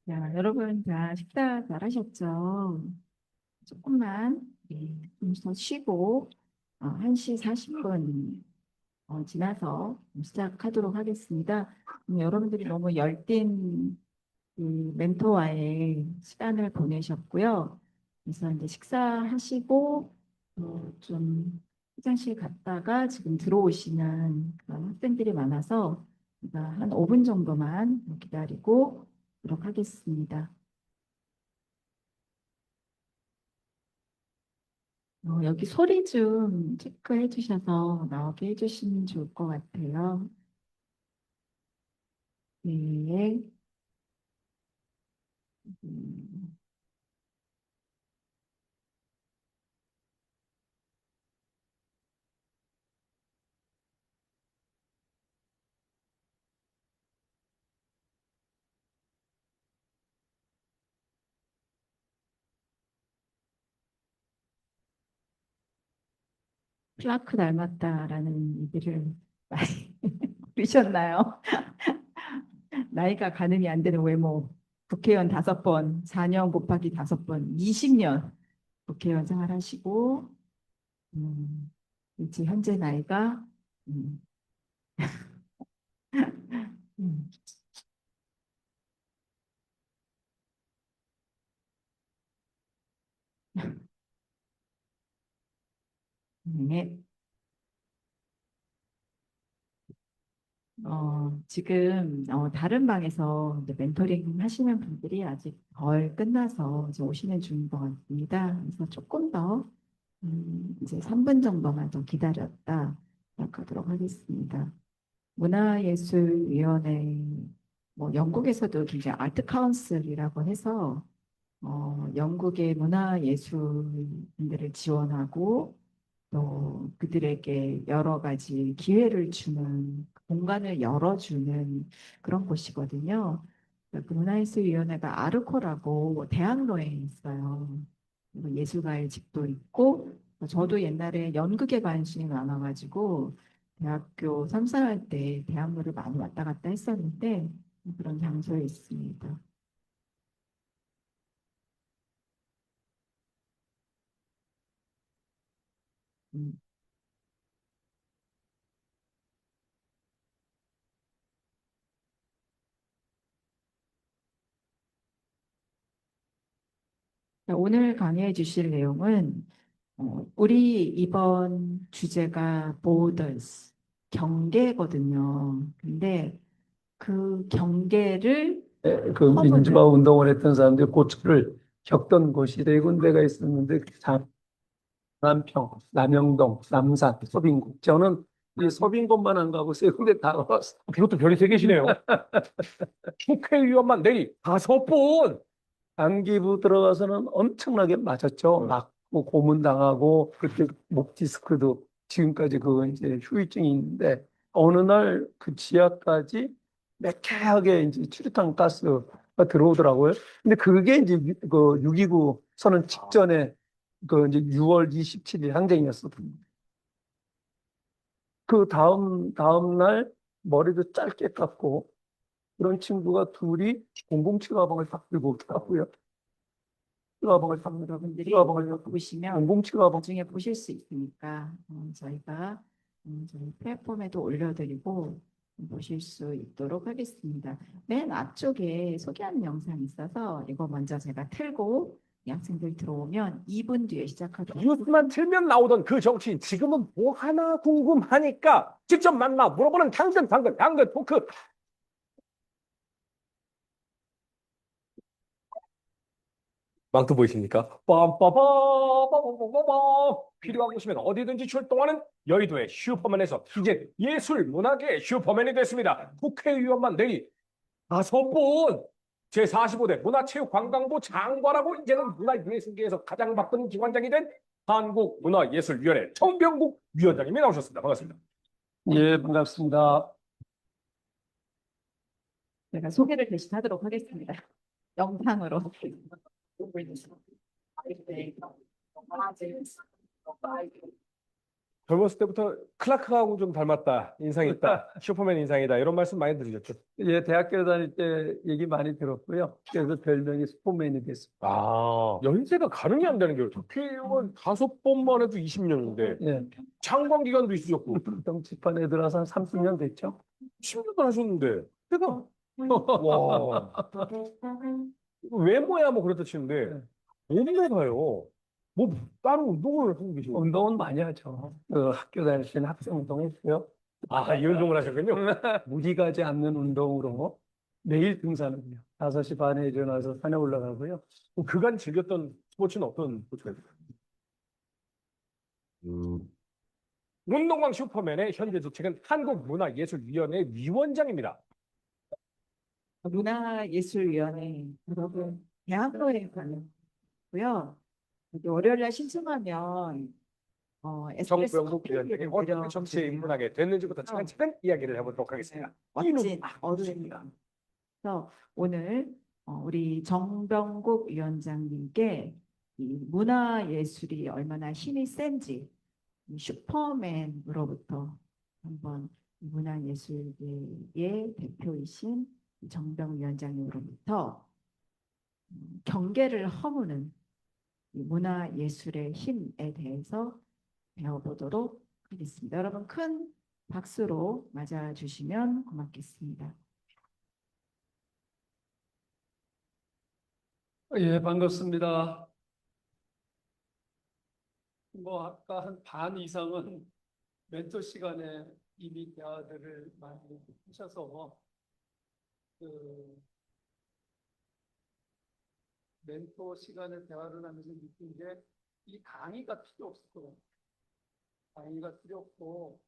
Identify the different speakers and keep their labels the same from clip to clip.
Speaker 1: 자, 여러분 다 식사 잘 하셨죠? 조금만 좀 더 쉬고 1시 40분 지나서 시작하도록 하겠습니다. 여러분들이 너무 열띤 멘토와의 시간을 보내셨고요. 그래서 이제 식사하시고 좀 화장실 갔다가 지금 들어오시는 그런 학생들이 많아서 제가 한 5분 정도만 기다리고 도록 하겠습니다. 여기 소리 좀 체크해 주셔서 나오게 해주시면 좋을 것 같아요. 네. 음, 플라크 닮았다라는 얘기를 많이 들으셨나요? 나이가 가늠이 안 되는 외모. 국회의원 5번, 4년 곱하기 5번, 20년 국회의원 생활하시고, 이제 현재 나이가, 음, 음, 네. 지금 다른 방에서 이제 멘토링 하시는 분들이 아직 덜 끝나서 이제 오시는 중인 것 같습니다. 그래서 조금 더 이제 3분 정도만 더 기다렸다 시작하도록 하겠습니다. 문화예술위원회 뭐 영국에서도 굉장히 아트 카운슬이라고 해서 영국의 문화예술인들을 지원하고 또 그들에게 여러 가지 기회를 주는 공간을 열어주는 그런 곳이거든요. 그 문화예술위원회가 아르코라고 대학로에 있어요. 그리고 예술가의 집도 있고 저도 옛날에 연극에 관심이 많아가지고 대학교 3, 4할 때 대학로를 많이 왔다 갔다 했었는데 그런 장소에 있습니다. 음. 자, 오늘 강의해 주실 내용은 우리 이번 주제가 borders, 경계거든요. 근데 그 경계를
Speaker 2: 그 민주화
Speaker 1: 허무는
Speaker 2: 운동을 했던 사람들이 고초를 겪던 곳이 네 군데가 있었는데 남평, 남영동, 남산, 서빙고. 저는 이 서빙고만 안 가고 세 군데 다 가봤어요.
Speaker 3: 그것도 별이 세 개시네요. 국회의원만 내리 5번.
Speaker 2: 단기부 들어가서는 엄청나게 맞았죠. 맞고 고문당하고 그때 목 디스크도 지금까지 그거 이제 후유증이 있는데 어느 날 그 지하까지 매캐하게 이제 추리탄 가스가 들어오더라고요. 근데 그게 이제 그 6.29 선언 직전에 그 이제 6월 27일 항쟁이었거든요. 그 다음 날 머리도 짧게 깎고 그런 친구가 둘이 007 가방을 딱 들고 오더라고요. 가방을 삽니다.
Speaker 1: 여러분들이
Speaker 2: 가방을
Speaker 1: 보시면
Speaker 2: 007 가방.
Speaker 1: 나중에 보실 수 있으니까 저희가 저희 플랫폼에도 올려드리고 보실 수 있도록 하겠습니다. 맨 앞쪽에 소개하는 영상이 있어서 이거 먼저 제가 틀고 이 학생들 들어오면 2분 뒤에 시작하도록 하겠습니다.
Speaker 3: 뉴스만 틀면 나오던 그 정치인 지금은 뭐 하나 궁금하니까 직접 만나 물어보는 당근 토크. 망토 보이십니까? 빰빠바바바바바바. 필요한 곳이면 어디든지 출동하는 여의도의 슈퍼맨에서 이제 예술 문학의 슈퍼맨이 됐습니다. 국회의원만 내리 5번. 제45대 문화체육관광부 장관하고 이제는 문화예술계에서 가장 바쁜 기관장이 된 한국문화예술위원회 정병국 위원장님이 나오셨습니다. 반갑습니다.
Speaker 2: 예, 반갑습니다.
Speaker 1: 제가 소개를 대신 하도록 하겠습니다. 영상으로.
Speaker 3: 젊었을 때부터 클라크하고 좀 닮았다, 인상이 있다, 슈퍼맨 인상이다 이런 말씀 많이 들으셨죠?
Speaker 2: 예, 대학교 다닐 때 얘기 많이 들었고요. 그래서 별명이 슈퍼맨이 됐습니다.
Speaker 3: 아, 연세가 가늠이 안 되는 게 국회의원 5번만 해도 20년인데
Speaker 2: 예,
Speaker 3: 창관 기간도 있으셨고
Speaker 2: 정치판에 들어서 한 30년 됐죠.
Speaker 3: 10년도 하셨는데 제가 와 외모야 뭐 그렇다 치는데 몸매가요. 뭐 따로 운동을 하고 계신 거예요?
Speaker 2: 운동은 많이 하죠. 학교 다닐 때는 학생 운동했고요.
Speaker 3: 아, 이 운동을 하셨군요.
Speaker 2: 무리 가지 않는 운동으로 매일 등산을 해요. 5시 반에 일어나서 산에 올라가고요.
Speaker 3: 그럼 그간 즐겼던 스포츠는 어떤 스포츠가 있어요? 운동왕 슈퍼맨의 현재 직책은 한국문화예술위원회 위원장입니다.
Speaker 1: 문화예술위원회 여러분 대학로에 가고요. 월요일 날 신청하면 에스프레소
Speaker 3: 정병국
Speaker 1: 커피를
Speaker 3: 위원장이 어떻게 정치에 입문하게 됐는지부터 차근차근 이야기를 해보도록 하겠습니다.
Speaker 1: 멋진 어른입니다. 그래서 오늘 우리 정병국 위원장님께 이 문화예술이 얼마나 힘이 센지 이 슈퍼맨으로부터 한번 문화예술계의 대표이신 정병 위원장님으로부터 경계를 허무는 이 문화예술의 힘에 대해서 배워보도록 하겠습니다. 여러분 큰 박수로 맞아주시면 고맙겠습니다.
Speaker 2: 예, 반갑습니다. 뭐 아까 한 반 이상은 멘토 시간에 이미 대화들을 많이 하셔서 그 멘토 시간에 대화를 하면서 느낀 게 이 강의가 필요 없을 것 같아요. 강의가 필요 없고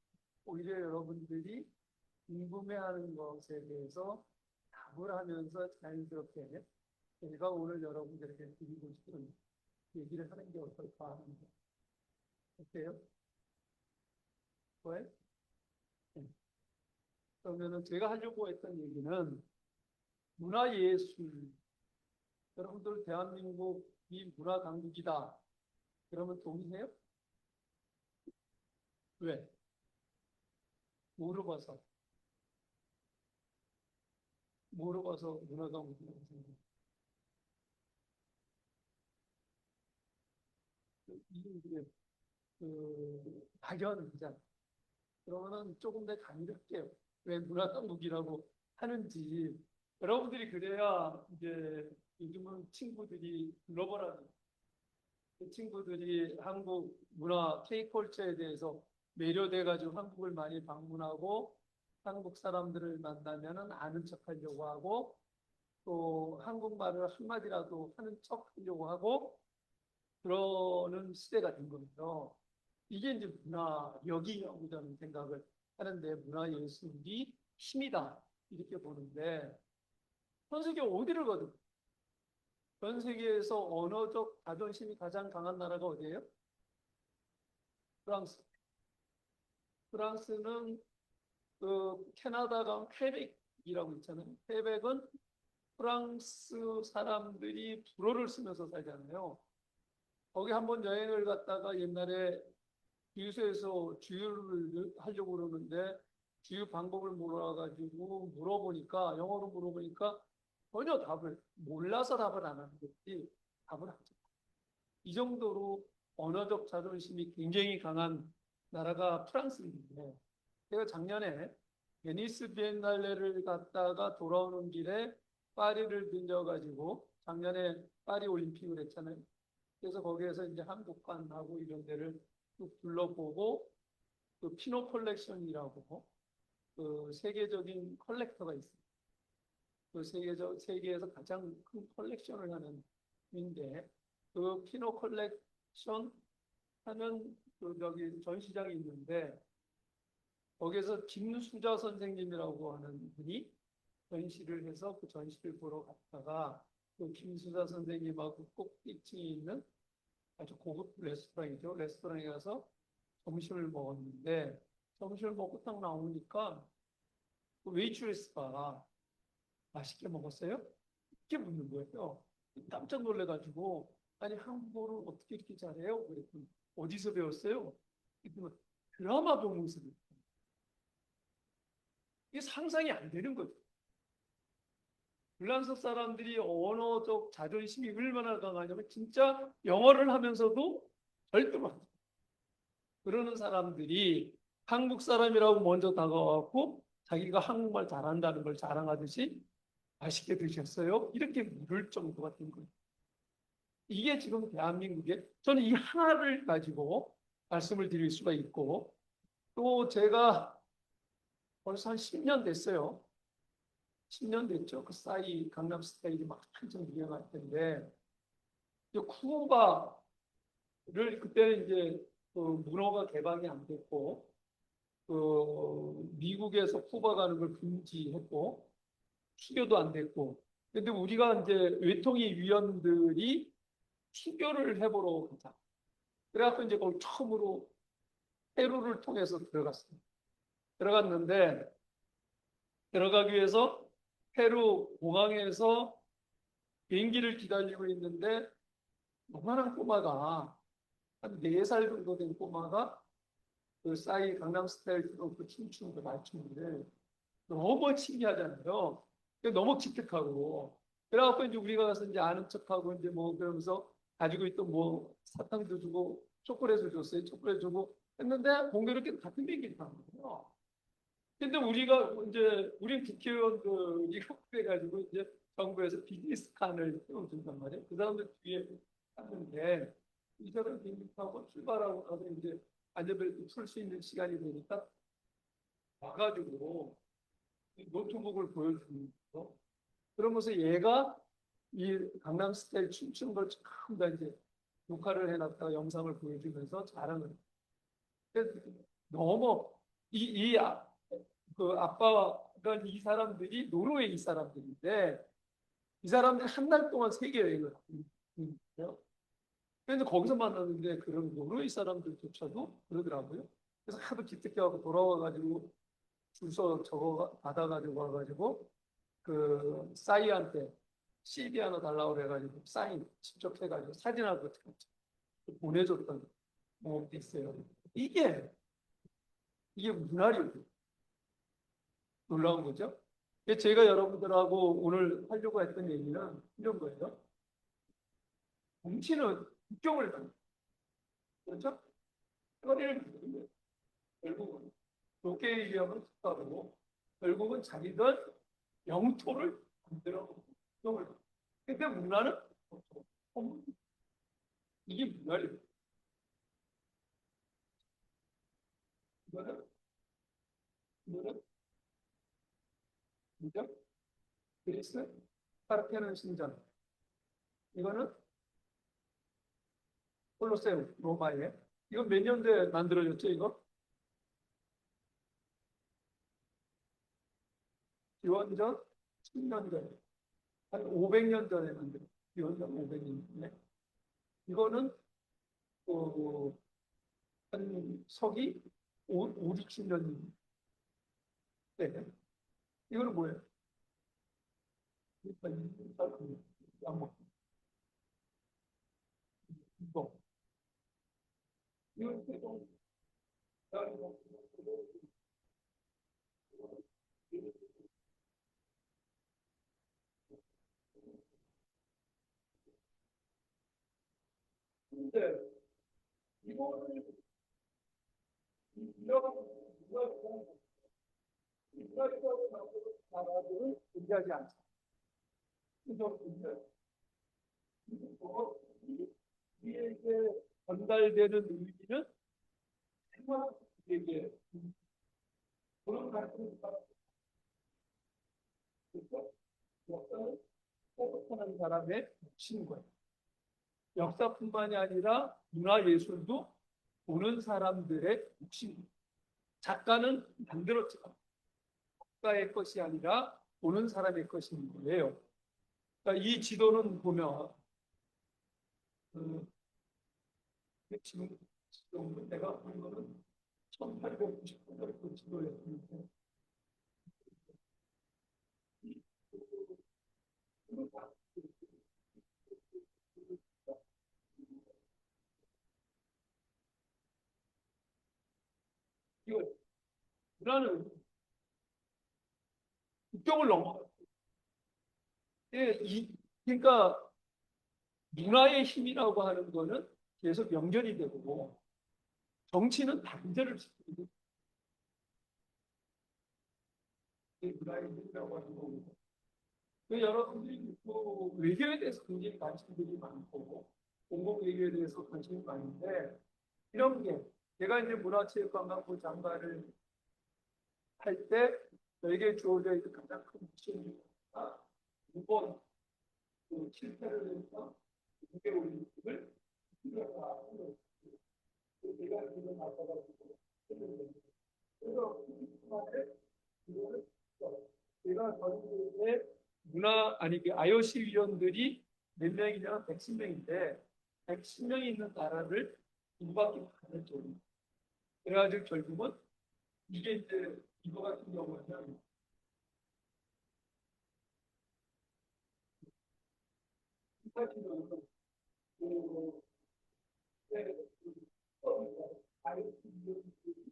Speaker 2: 오히려 여러분들이 궁금해하는 것에 대해서 답을 하면서 자연스럽게 제가 오늘 여러분들에게 드리고 싶은 얘기를 하는 게 어떨까 합니다. 어때요? 왜? 네. 그러면은 제가 하려고 했던 얘기는 문화예술. 여러분들 대한민국이 문화강국이다. 그러면 동의해요? 왜? 물어봐서. 물어봐서 문화강국이라고 생각해요. 이게 발견이잖아. 그러면은 조금 더 강력해요. 왜 문화강국이라고 하는지. 여러분들이 그래야 이제 요즘은 친구들이 글로벌하게 그 친구들이 한국 문화 K컬처에 대해서 매료돼가지고 한국을 많이 방문하고 한국 사람들을 만나면은 아는 척 하려고 하고 또 한국말을 한마디라도 하는 척 하려고 하고 그러는 시대가 된 거죠. 이게 이제 문화력이라고 저는 생각을 하는데 문화예술이 힘이다 이렇게 보는데 전 세계 어디를 가도 전 세계에서 언어적 자존심이 가장 강한 나라가 어디예요? 프랑스. 프랑스는 그 캐나다가 퀘벡이라고 있잖아요. 퀘벡은 프랑스 사람들이 불어를 쓰면서 살잖아요. 거기 한번 여행을 갔다가 옛날에 주유소에서 주유를 하려고 그러는데 주유 방법을 몰라가지고 물어보니까 영어로 물어보니까 전혀 답을 몰라서 답을 안 하는 거지 답을 하죠. 이 정도로 언어적 자존심이 굉장히 강한 나라가 프랑스인데 제가 작년에 베니스 비엔날레를 갔다가 돌아오는 길에 파리를 들려가지고 작년에 파리 올림픽을 했잖아요. 그래서 거기에서 이제 한국관하고 이런 데를 쭉 둘러보고 그 피노 컬렉션이라고 그 세계적인 컬렉터가 있어요. 그 세계에서 가장 큰 컬렉션을 하는 인데 그 피노 컬렉션 하는 그 저기 전시장이 있는데 거기에서 김수자 선생님이라고 하는 분이 전시를 해서 그 전시를 보러 갔다가 그 김수자 선생님하고 꼭지층에 있는 아주 고급 레스토랑이죠. 레스토랑에 가서 점심을 먹었는데 점심을 먹고 딱 나오니까 그 웨이트레스가 맛있게 먹었어요? 이렇게 묻는 거예요. 깜짝 놀래가지고 아니 한국어를 어떻게 이렇게 잘해요? 그랬더니 어디서 배웠어요? 그랬더니 드라마 본 모습이 이게 상상이 안 되는 거죠. 불란서 사람들이 언어적 자존심이 얼마나 강하냐면 진짜 영어를 하면서도 절대로 안 돼요. 그러는 사람들이 한국 사람이라고 먼저 다가와갖고 자기가 한국말 잘한다는 걸 자랑하듯이 맛있게 드셨어요? 이렇게 물을 정도가 된 거예요. 이게 지금 대한민국의 저는 이 하나를 가지고 말씀을 드릴 수가 있고 또 제가 벌써 한 10년 됐어요. 10년 됐죠. 그 싸이 강남 스타일이 막 한참 유행할 텐데 이제 쿠바를 그때는 이제 그 문어가 개방이 안 됐고 그 미국에서 쿠바 가는 걸 금지했고 수교도 안 됐고 근데 우리가 이제 외통위 위원들이 수교를 해보러 가자. 그래갖고 이제 거기 처음으로 페루를 통해서 들어갔습니다. 들어갔는데 들어가기 위해서 페루 공항에서 비행기를 기다리고 있는데 요만한 꼬마가 한 4살 정도 된 꼬마가 그 싸이 강남 스타일로 그 춤추는 거 맞추는데 너무 신기하잖아요. 너무 기특하고 그래갖고 이제 우리가 가서 이제 아는 척하고 이제 뭐 그러면서 가지고 있던 뭐 사탕도 주고 초콜릿을 줬어요. 초콜릿 주고 했는데 공교롭게 같은 비행기를 타는 거예요. 근데 우리가 이제 우리 국회의원들이 협회해가지고 이제 정부에서 비즈니스 칸을 세워준단 말이에요. 그 사람들 뒤에 탔는데 이 사람 비행기 타고 출발하고 나서 이제 안전벨트 풀 수 있는 시간이 되니까 와가지고 노트북을 보여주는 거. 그러면서 얘가 이 강남 스타일 춤추는 걸 전부 다 이제 녹화를 해놨다가 영상을 보여주면서 자랑을. 너무 그 아빠가 이 사람들이 노르웨이 사람들인데 이 사람들이 한 달 동안 세계 여행을 하거든요. 그래서 거기서 만났는데 그런 노르웨이 사람들조차도 그러더라고요. 그래서 하도 기특해하고 돌아와가지고 줄서 저거 받아가지고 와가지고 그 싸이한테 CD 하나 달라고 그래가지고 사인 직접 해가지고 사진하고 보내줬던 경험도 있어요. 이게 문화력이에요. 놀라운 거죠. 제가 여러분들하고 오늘 하려고 했던 얘기는 이런 거예요. 정치는 국경을 가요. 그렇죠? 거리를 가는 거예요. 결국은 그렇게 얘기하면 특가고 결국은 자기들 영토를 만들어 국경을 가요. 근데 문화는 이게 문화력이에요. 이거는 그죠? 그리스 파르테논 신전. 이거는 콜로세움 로마에. 이거 몇 년도에 만들어졌죠? 이거 기원전 10년 전에 한 500년 전에 만들었어요. 기원전 500년 전에. 이거는 한 서기 5, 6년 네. 이거는 뭐예요? 이거 근데 이거를 나라들은 존재하지 않죠. 그래서 우리에게 전달되는 의미는 생활에게 그런 가르침을 받았죠. 역사는 회복하는 사람의 몫인 거예요. 역사뿐만이 아니라 문화예술도 보는 사람들의 몫입니다. 작가는 만들었지만 작가의 것이 아니라 보는 사람의 것인 거예요. 그러니까 이 지도는 보면 지금 내가 본 거는 1890년대 그 지도였는데 문화는 국경을 넘어. 예, 그러니까 문화의 힘이라고 하는 거는 계속 연결이 되고 정치는 단절을 시키는 게 문화의 힘이라고 하는 거고. 여러분들이 그 외교에 대해서 굉장히 관심들이 많고 공공 외교에 대해서 관심이 많은데 이런 게 제가 이제 문화체육관광부 장관을 할 때 저에게 주어져 있는 가장 큰 미션이가 이번 그 실패를 해서 국제 올림픽을 제가 지금 맡아가지고 그래서 제가 전국에 문화 아니 그 IOC 위원들이 몇 명이냐면 110명인데 110명이 있는 나라를 두 바퀴 가는 쪽입니다. 그래가지고 결국은 이게 이제 이거 같은 경우는 같은 경우는 그 IOC 위원들이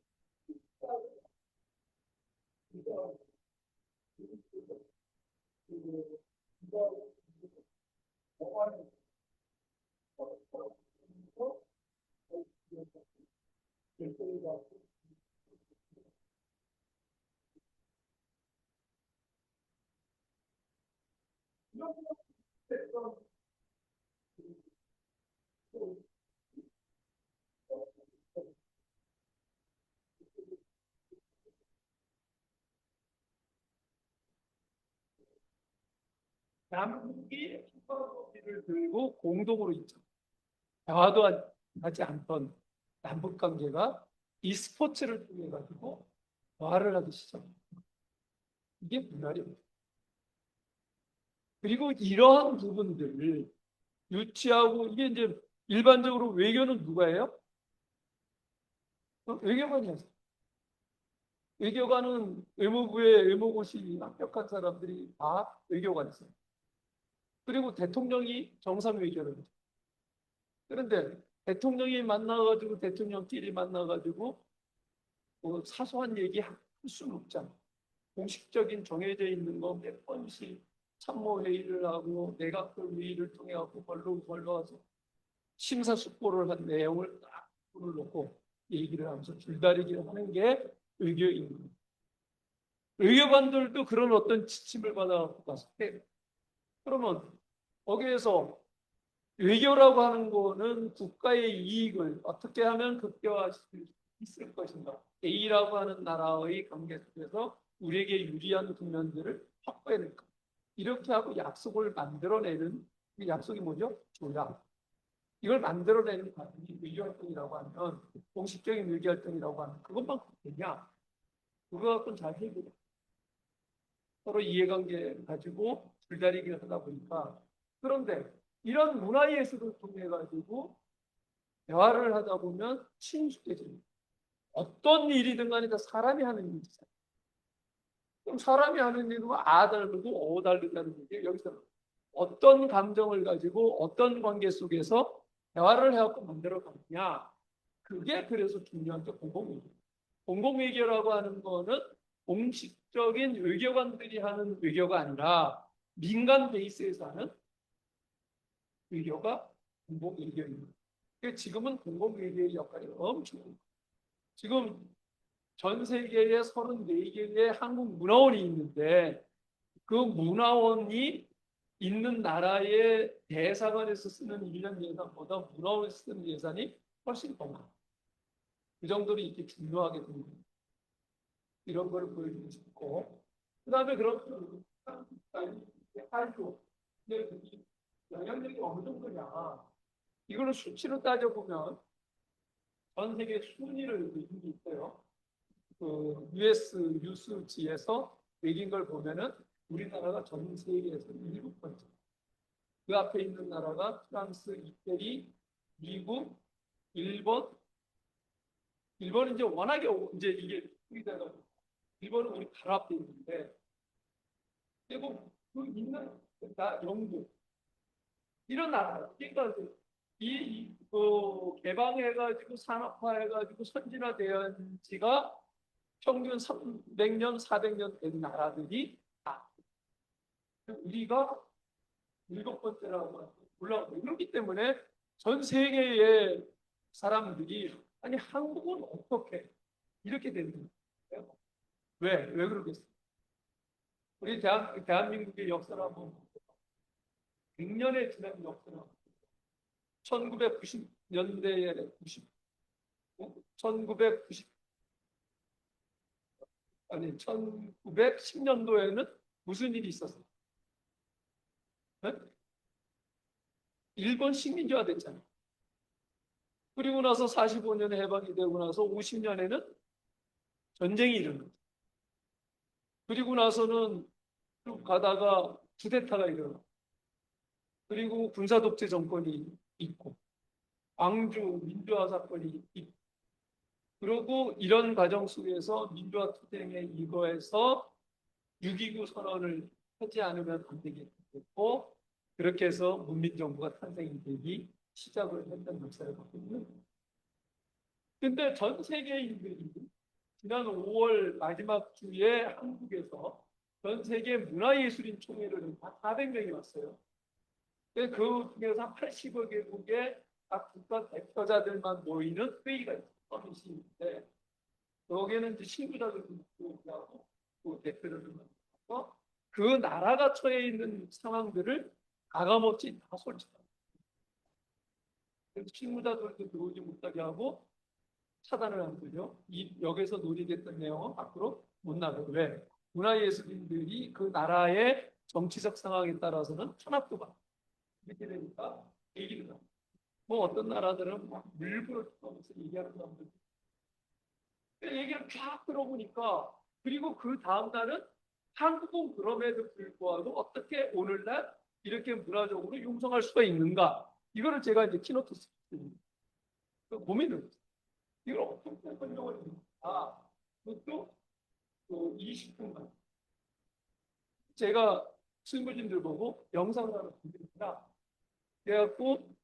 Speaker 2: 남북이 평화를 들고 공동으로 있죠. 대화도 하지 않던 남북 관계가 이 스포츠를 통해 가지고 대화를 하기 시작합니다. 이게 문화력입니다. 그리고 이러한 부분들을 유치하고 이게 이제 일반적으로 외교는 누가 해요? 외교관이 하죠. 외교관은 외무부의 외무고시 합격한 사람들이 다 외교관이세요. 그리고 대통령이 정상 외교를 하죠. 그런데 대통령이 만나가지고 대통령끼리 만나가지고 뭐 사소한 얘기 할 수는 없잖아. 공식적인 정해져 있는 거 몇 번씩 참모회의를 하고 내각별 회의를 통해 갖고 걸러서 심사숙고를 한 내용을 딱 놓고 얘기를 하면서 줄다리기를 하는 게 외교입니다. 외교관들도 그런 어떤 지침을 받아갖고 가서 해요. 그러면 거기에서 외교라고 하는 거는 국가의 이익을 어떻게 하면 극대화할 수 있을 것인가. A라고 하는 나라의 관계 속에서 우리에게 유리한 국면들을 확보해낼까. 이렇게 하고 약속을 만들어내는 이 약속이 뭐죠? 조약. 이걸 만들어내는 과정이 외교활동이라고 하면 공식적인 외교활동이라고 하면 그것만 되냐? 그거 갖고는 잘 해결해. 서로 이해관계 가지고 줄다리기를 하다 보니까 그런데 이런 문화예술을 통해 가지고 대화를 하다 보면 친숙해집니다. 어떤 일이든 간에 다 사람이 하는 일이잖아요. 그럼 사람이 하는 일은 다르고 다르다는 얘기예요. 여기서 어떤 감정을 가지고 어떤 관계 속에서 대화를 해갖고 만들어 가느냐. 그게 그래서 중요한 게 공공외교. 공공외교라고 하는 거는 공식적인 외교관들이 하는 외교가 아니라 민간 베이스에서 하는 외교가 공공외교입니다. 지금은 공공외교의 역할이 엄청 지금 전 세계에 34개의 한국 문화원이 있는데 그 문화원이 있는 나라의 대사관에서 쓰는 1년 예산보다 문화원에서 쓰는 예산이 훨씬 더 많아요. 그 정도로 이렇게 중요하게 됩니다. 이런 걸 보여주고 싶고 그 다음에 그런 한국 영향력이 어느 정도냐 이걸 수치로 따져보면 전 세계 순위를 매긴 게 있어요. 그 US 뉴스지에서 매긴 걸 보면은 우리나라가 전 세계에서 7번째. 그 앞에 있는 나라가 프랑스, 이태리, 미국, 일본. 일본은 이제 워낙에 이제 이게 우리나라 일본은 우리 바로 앞에 있는데 그리고 그 있는 나 영국 이런 나라 그러니까 개방해가지고 산업화해가지고 선진화된 지가 평균 300년, 400년 된 나라들이 다 우리가 7번째라고 올라가고 그렇기 때문에 전 세계의 사람들이 아니 한국은 어떻게 이렇게 되는 거예요? 왜 그러겠어요? 우리 대한민국의 역사를 한번 100년에 지난 역사를 1990년대에 1990 아니 1910년도에는 무슨 일이 있었어요? 네? 일본 식민지화 됐잖아요. 그리고 나서 45년에 해방이 되고 나서 50년에는 전쟁이 일어났죠. 그리고 나서는 쭉 가다가 쿠데타가 일어나고 그리고 군사독재 정권이 있고 광주 민주화 사건이 있고 그리고 이런 과정 속에서 민주화 투쟁에 이거해서 6.29 선언을 하지 않으면 안 되겠고 그렇게 해서 문민정부가 탄생이 되기 시작을 했던 역사를 갖고 있는 거예요. 근데 전 세계인들이 지난 5월 마지막 주에 한국에서 전 세계 문화예술인 총회를 한 400명이 왔어요. 근데 그 중에서 80여 개국의 각 국가 대표자들만 모이는 회의가 있어요. 서밋인데 여기에는 이제 신부자들도 있고 그 대표자들만 있고 그 나라가 처해 있는 상황들을 가감없이 다 솔직합니다. 그래서 신부자들도 들어오지 못하게 하고 차단을 한 거죠. 여기서 논의됐던 내용은 밖으로 못 나가고 왜? 문화예술인들이 그 나라의 정치적 상황에 따라서는 탄압도 받고 이렇게 되니까 얘기를 합니다. 뭐 어떤 나라들은 막 일부러 하면서 얘기하는 사람들 얘기를 쫙 들어보니까 그리고 그 다음 날은 한국은 그럼에도 불구하고 어떻게 오늘날 이렇게 문화적으로 융성할 수가 있는가 이거를 제가 이제 키노트 스피커입니다. 고민을 했어요. 이걸 어떻게 설명을 했는가 그것도 20분간 제가 친구진들 보고 영상을 하나 보여드립니다. 그래갖고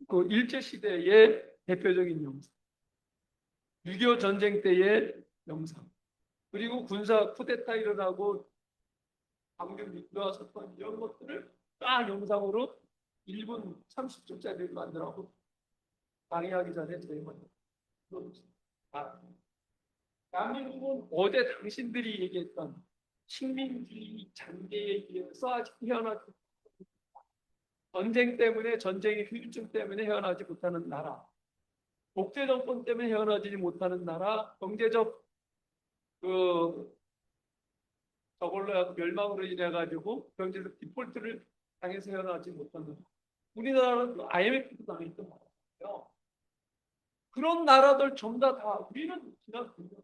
Speaker 2: 그 일제시대의 대표적인 영상 6.25 전쟁 때의 영상 그리고 군사 쿠데타 일어나고 방금 민주화 사건 이런 것들을 딱 영상으로 1분 30초짜리를 만들어서 강의하기 전에 저희 먼저 대한민국은 어제 당신들이 얘기했던 식민지 잔재에 의해서 아직 헤어나지 전쟁 때문에 전쟁의 후유증 때문에 헤어나지 못하는 나라 독재 정권 때문에 헤어나지 못하는 나라 경제적 저걸로 멸망으로 인해 가지고 경제적 디폴트를 당해서 헤어나지 못하는 우리나라는 IMF도 당했던 나라예요. 그런 나라들 전부 다 우리는 지난 분명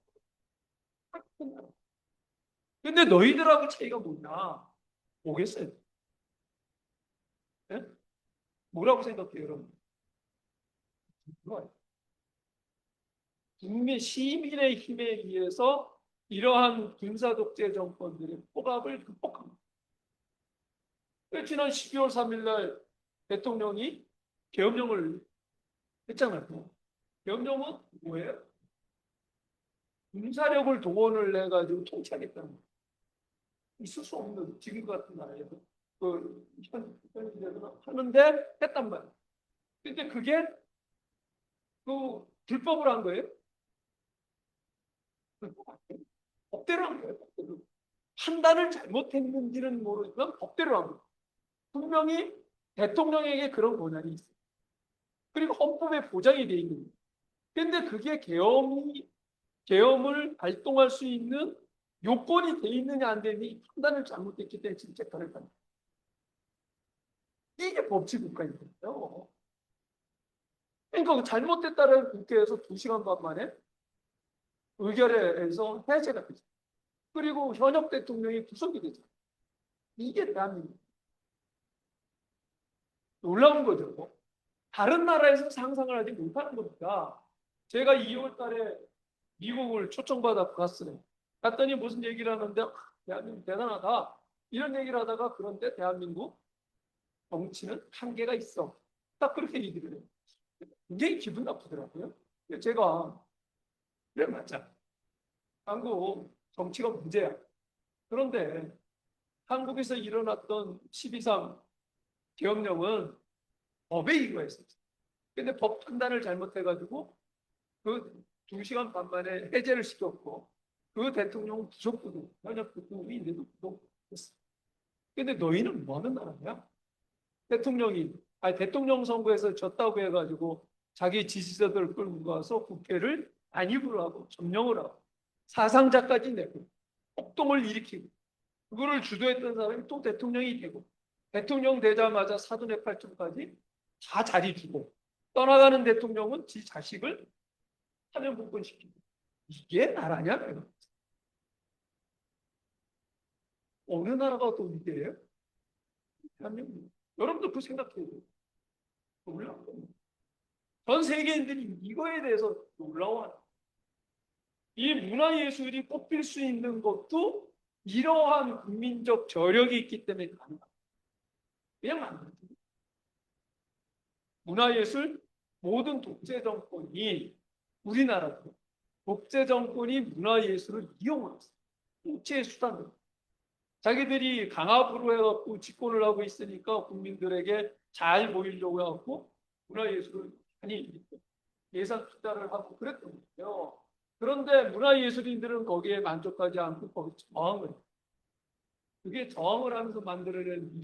Speaker 2: 근데 너희들하고 차이가 뭐냐? 뭐겠어요? 네? 뭐라고 생각해요, 여러분? 국민 시민의 힘에 의해서 이러한 군사 독재 정권들의 포갑을 극복합니다. 지난 12월 3일 날 대통령이 계엄령을 했잖아요. 계엄령은 뭐예요? 군사력을 동원을 해가지고 통치하겠다는 거예요. 있을 수 없는 지금 같은 나라에서 현실에서는 하는데 했단 말이에요. 근데 그게 불법을 한 거예요? 법대로 한 거예요. 법대로. 판단을 잘못했는지는 모르지만 법대로 한 거예요. 분명히 대통령에게 그런 권한이 있어요. 그리고 헌법에 보장이 돼 있는 거예요. 근데 그게 계엄을 발동할 수 있는 요건이 돼 있느냐 안 되느냐 판단을 잘못했기 때문에 지금 재판을 받는 이게 법치 국가인 거예요. 그러니까 잘못됐다는 국회에서 2시간 반 만에 의결해서 해제가 되죠. 그리고 현역 대통령이 구속이 되죠. 이게 대한민국. 놀라운 거죠. 다른 나라에서 상상을 하지 못하는 겁니다. 제가 2월 달에 미국을 초청받아 갔어요. 갔더니 무슨 얘기를 하는데 대한민국 대단하다. 이런 얘기를 하다가 그런데 대한민국 정치는 한계가 있어. 딱 그렇게 얘기를 해요. 굉장히 기분 나쁘더라고요. 제가 그래 맞아. 한국 정치가 문제야. 그런데 한국에서 일어났던 12.3 계엄령은 법에 의거했었어. 근데 법 판단을 잘못해가지고 그 2시간 반 만에 해제를 시켰고 그 대통령 부속부도 현역 국무위인데도 구속했어. 근데 너희는 뭐 하는 나라냐? 대통령 선거에서 졌다고 해가지고 자기 지지자들을 끌고 가서 국회를 안입을 하고 점령을 하고 사상자까지 내고 폭동을 일으키고 그거를 주도했던 사람이 또 대통령이 되고 대통령 되자마자 사돈의 팔촌까지 다 자리 주고 떠나가는 대통령은 지 자식을 사면 복권시키고 이게 나라냐? 내가. 어느 나라가 또 이게요? 대한민국. 여러분도 그 생각해요. 놀라운 겁니다. 전 세계인들이 이거에 대해서 놀라워하는. 이 문화예술이 뽑힐 수 있는 것도 이러한 국민적 저력이 있기 때문에 가능합니다. 그냥 안 돼요. 문화예술 모든 독재 정권이 우리나라도 독재 정권이 문화예술을 이용했어요. 통치의 수단으로. 자기들이 강압으로 해갖고 집권을 하고 있으니까 국민들에게 잘 보이려고 해갖고 문화예술을 많이 예산 투자를 하고 그랬던 거예요. 그런데 문화예술인들은 거기에 만족하지 않고 거기 저항을 해요. 그게 저항을 하면서 만들어낸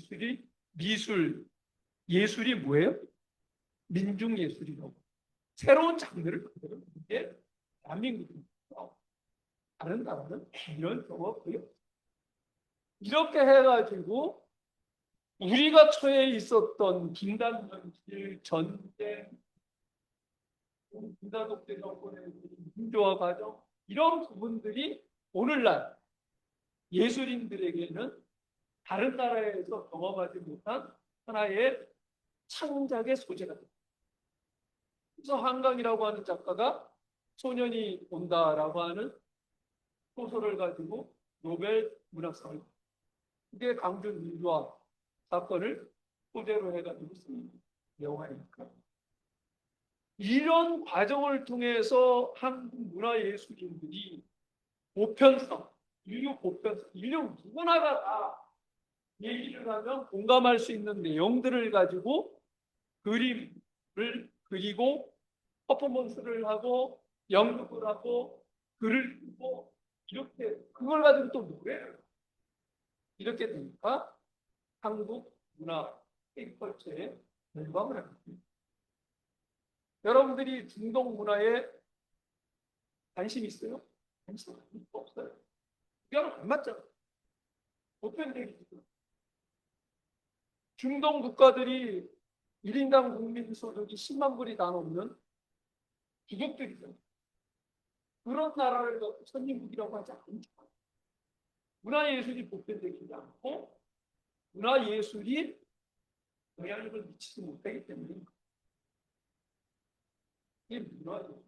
Speaker 2: 예술이 뭐예요? 민중예술이라고. 새로운 장르를 만드는 게 대한민국입니다. 다른 나라는 이런 경우가 거의 없어요. 이렇게 해가지고 우리가 처해 있었던 분단정실, 전쟁, 군사독재 정권의 민주화 과정 이런 부분들이 오늘날 예술인들에게는 다른 나라에서 경험하지 못한 하나의 창작의 소재가 됩니다. 그래서 한강이라고 하는 작가가 소년이 온다라고 하는 소설을 가지고 노벨 문학상을 그게 광주 민주화 사건을 소재로 해가지고 쓴 영화니까. 이런 과정을 통해서 한국 문화예술인들이 보편성, 인류 누구나가 다 얘기를 하면 공감할 수 있는 내용들을 가지고 그림을 그리고 퍼포먼스를 하고 연극을 하고 글을 쓰고 이렇게 그걸 가지고 또 노래를 이렇게 되니까 한국 문화 컬처에 열광을 합니다. 여러분들이 중동 문화에 관심 있어요? 관심 없어요. 이거는 안 맞잖아. 보편적이죠. 중동 국가들이 1인당 국민 소득이 10만 불이 다 넘는 귀족들이죠. 그런 나라를 선진국이라고 하지 않죠. 문화예술이 보편되지 않고 문화예술이 영향력을 미치지 못하기 때문에 이게 문화예술.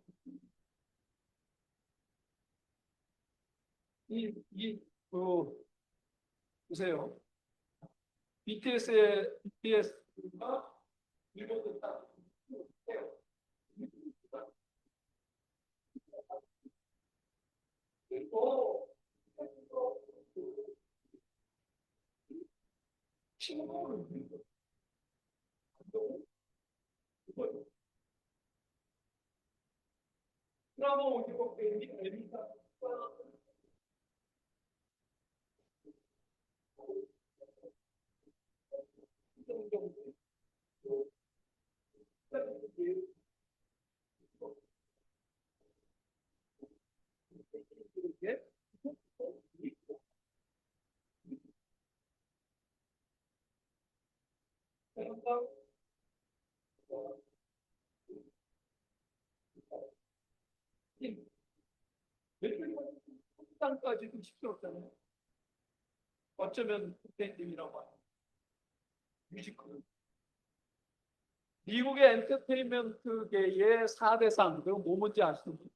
Speaker 2: 보세요. BTS가 일본에 그리고 친구를 그러면 오디오 게임이 엘리사 땅까지도 시끄럽잖아요. 어쩌면 팬님이라고 하는 뮤지컬. 미국의 엔터테인먼트계의 4대상, 그럼 뭐 뭔지 아시는 분?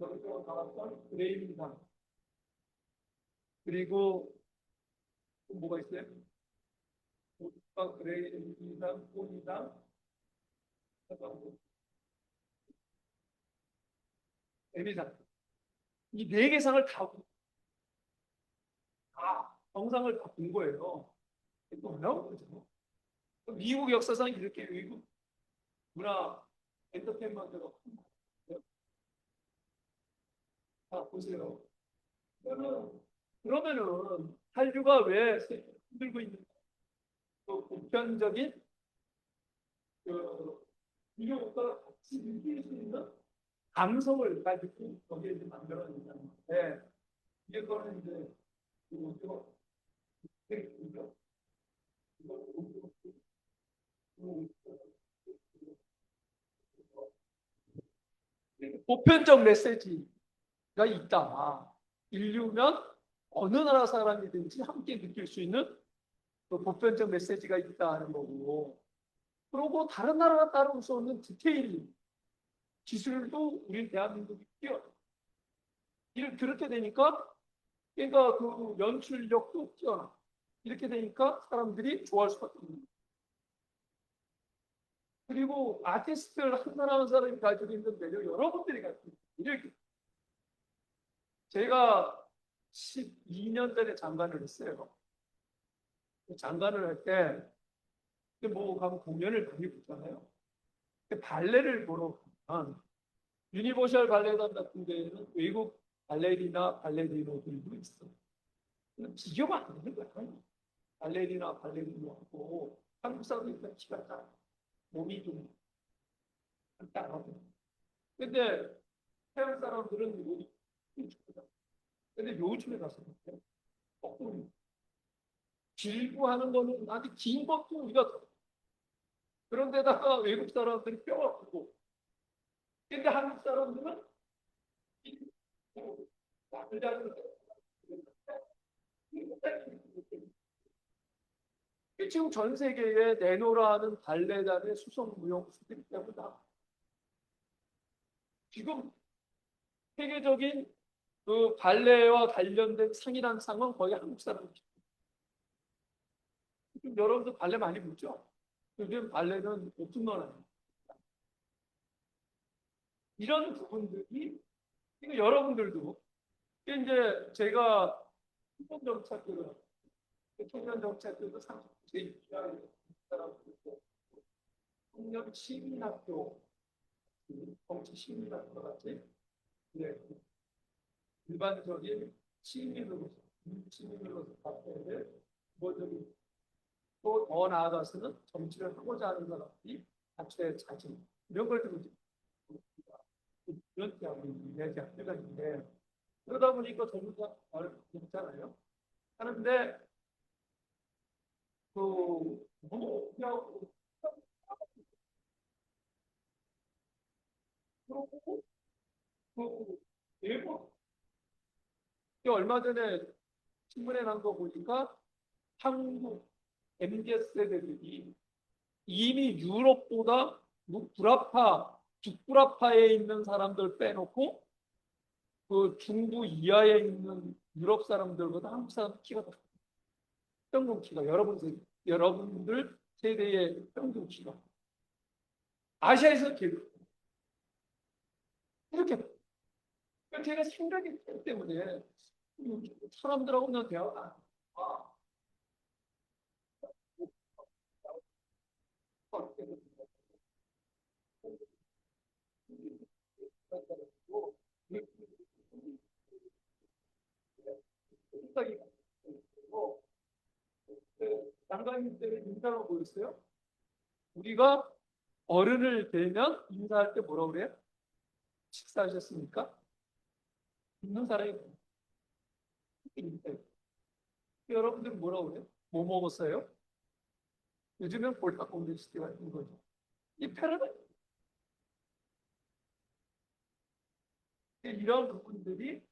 Speaker 2: 여기서 나왔던 그레이미상. 그리고 또 뭐가 있어요? 오스카 그레이미상, 포니상, 에미상. 이 네 개 상을 다 정상을 다 본 거예요. 또 어려운 거죠. 미국 역사상 이렇게 외국 문화 엔터테인먼트가 다 보세요. 그러면은 한류가 왜 힘들고 있는 그 보편적인 그 이용과 같이 느낄 수 있는 감성을 가지고 거기에 이제 만들어낸다는 건데 이게 그거는 이제 이거 보편적 메시지가 있다. 인류면 어느 나라 사람이든지 함께 느낄 수 있는 그 보편적 메시지가 있다는 거고, 그리고 다른 나라가 따라올 수 없는 디테일 기술도 우리 대한민국이 뛰어. 그렇게 되니까 그러니까 그 연출력도 뛰어나. 이렇게 되니까 사람들이 좋아할 수밖에 없는. 그리고 아티스트를 한나라는 사람이 가지고 있는 매력, 여러분들이 가지고 있는 이렇게. 제가 12년 전에 장관을 했어요. 장관을 할 때, 뭐, 가면 공연을 많이 보잖아요. 발레를 보러 가면, 유니버셜 발레단 같은 데에는 외국 발레리나 발레리노들도 있어. 비교가 안 되는 거야. 발레리나 발레리노하고 한국 사람들이 키가 작아. 몸이 좀 단단하고. 근데 태국 사람들은 몸이 좀 작아. 근데 요즘에 가서 볼게요. 거꾸로 길고 하는 거는 나한테 긴 것도 우리가 더. 그런데다가 외국 사람들이 뼈가 크고. 근데 한국 사람들은 남을 잡는 지금 전 세계에 내노라는 발레단의 수성 무용수들이 때문에 지금 세계적인 그 발레와 관련된 상이란 상은 거의 한국 사람이죠. 여러분들 발레 많이 보죠? 요즘 발레는 오픈런이에요. 이런 부분들이 이거 여러분들도 이제 제가 청년 정착들은 청년 정착들도 30세 이하의 사람들도 청년 시민학교 정치 시민학교 같이 네, 일반적인 시민으로서 바꿔야 될 기본적인 또 더 나아가서는 정치를 하고자 하는 사람들이 자초의 자질 이런 걸 좀 이렇게 하고 이야기가 있는데 그러다 보니까 전부 다 어렵잖아요. 하는데 그 뭐냐고 그러고 그 일본 얼마 전에 신문에 난 거 보니까 한국 MZ 세대들이 이미 유럽보다 북부라파에 있는 사람들 빼놓고 그 중부 이하에 있는 유럽 사람들보다 한국 사람 키가 더 평균 키가 여러분들 세대의 평균 키가 아시아에서 제일 이렇게 제가 생각이 있기 때문에 사람들하고는 대화가 안 와. 장관님 때문에 인사가 뭐였어요? 우리가 어른을 대면 인사할 때 뭐라고 그래요? 식사하셨습니까? 있는 사람이 여러분들 뭐라고 그래요? 뭐 먹었어요? 요즘엔 볼딱 먹는 시대가 있는 거죠. 이 패러다임 이런 부분들이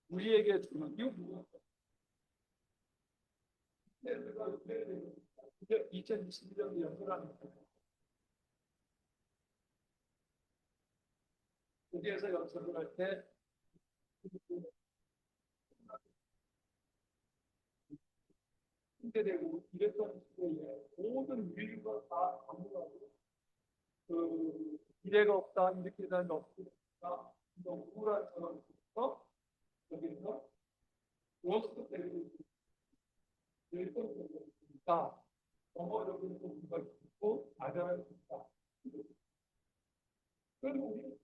Speaker 2: 우리에게 주는 이 뭐야? 2021년 연설하는 거기에서 연설을 할때 되고 이랬던 시대에 모든 인류가 다 강조하고 미래가 없다 이렇게 난 없다 너무 우울한 상황에서 여기서 원수 때문에 일본이니까 넘어져는 공부가 있고 아자를 있다. 그럼 우리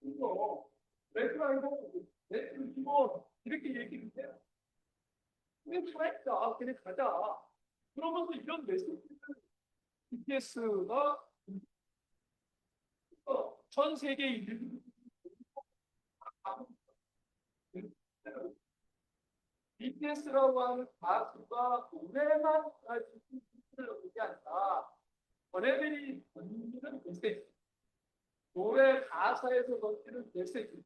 Speaker 2: 이거 레트라이고 레트 기본 이렇게 얘기했는데 왜 살아있다 그냥 가자. 그러면서 이런 메시지를 BTS가 전 세계 인류 BTS라고 하는 가수가 노래만 가지고 히트를 얻는 게 아니라 전애들이 던지는 메시지, 노래 가사에서 던지는 메시지,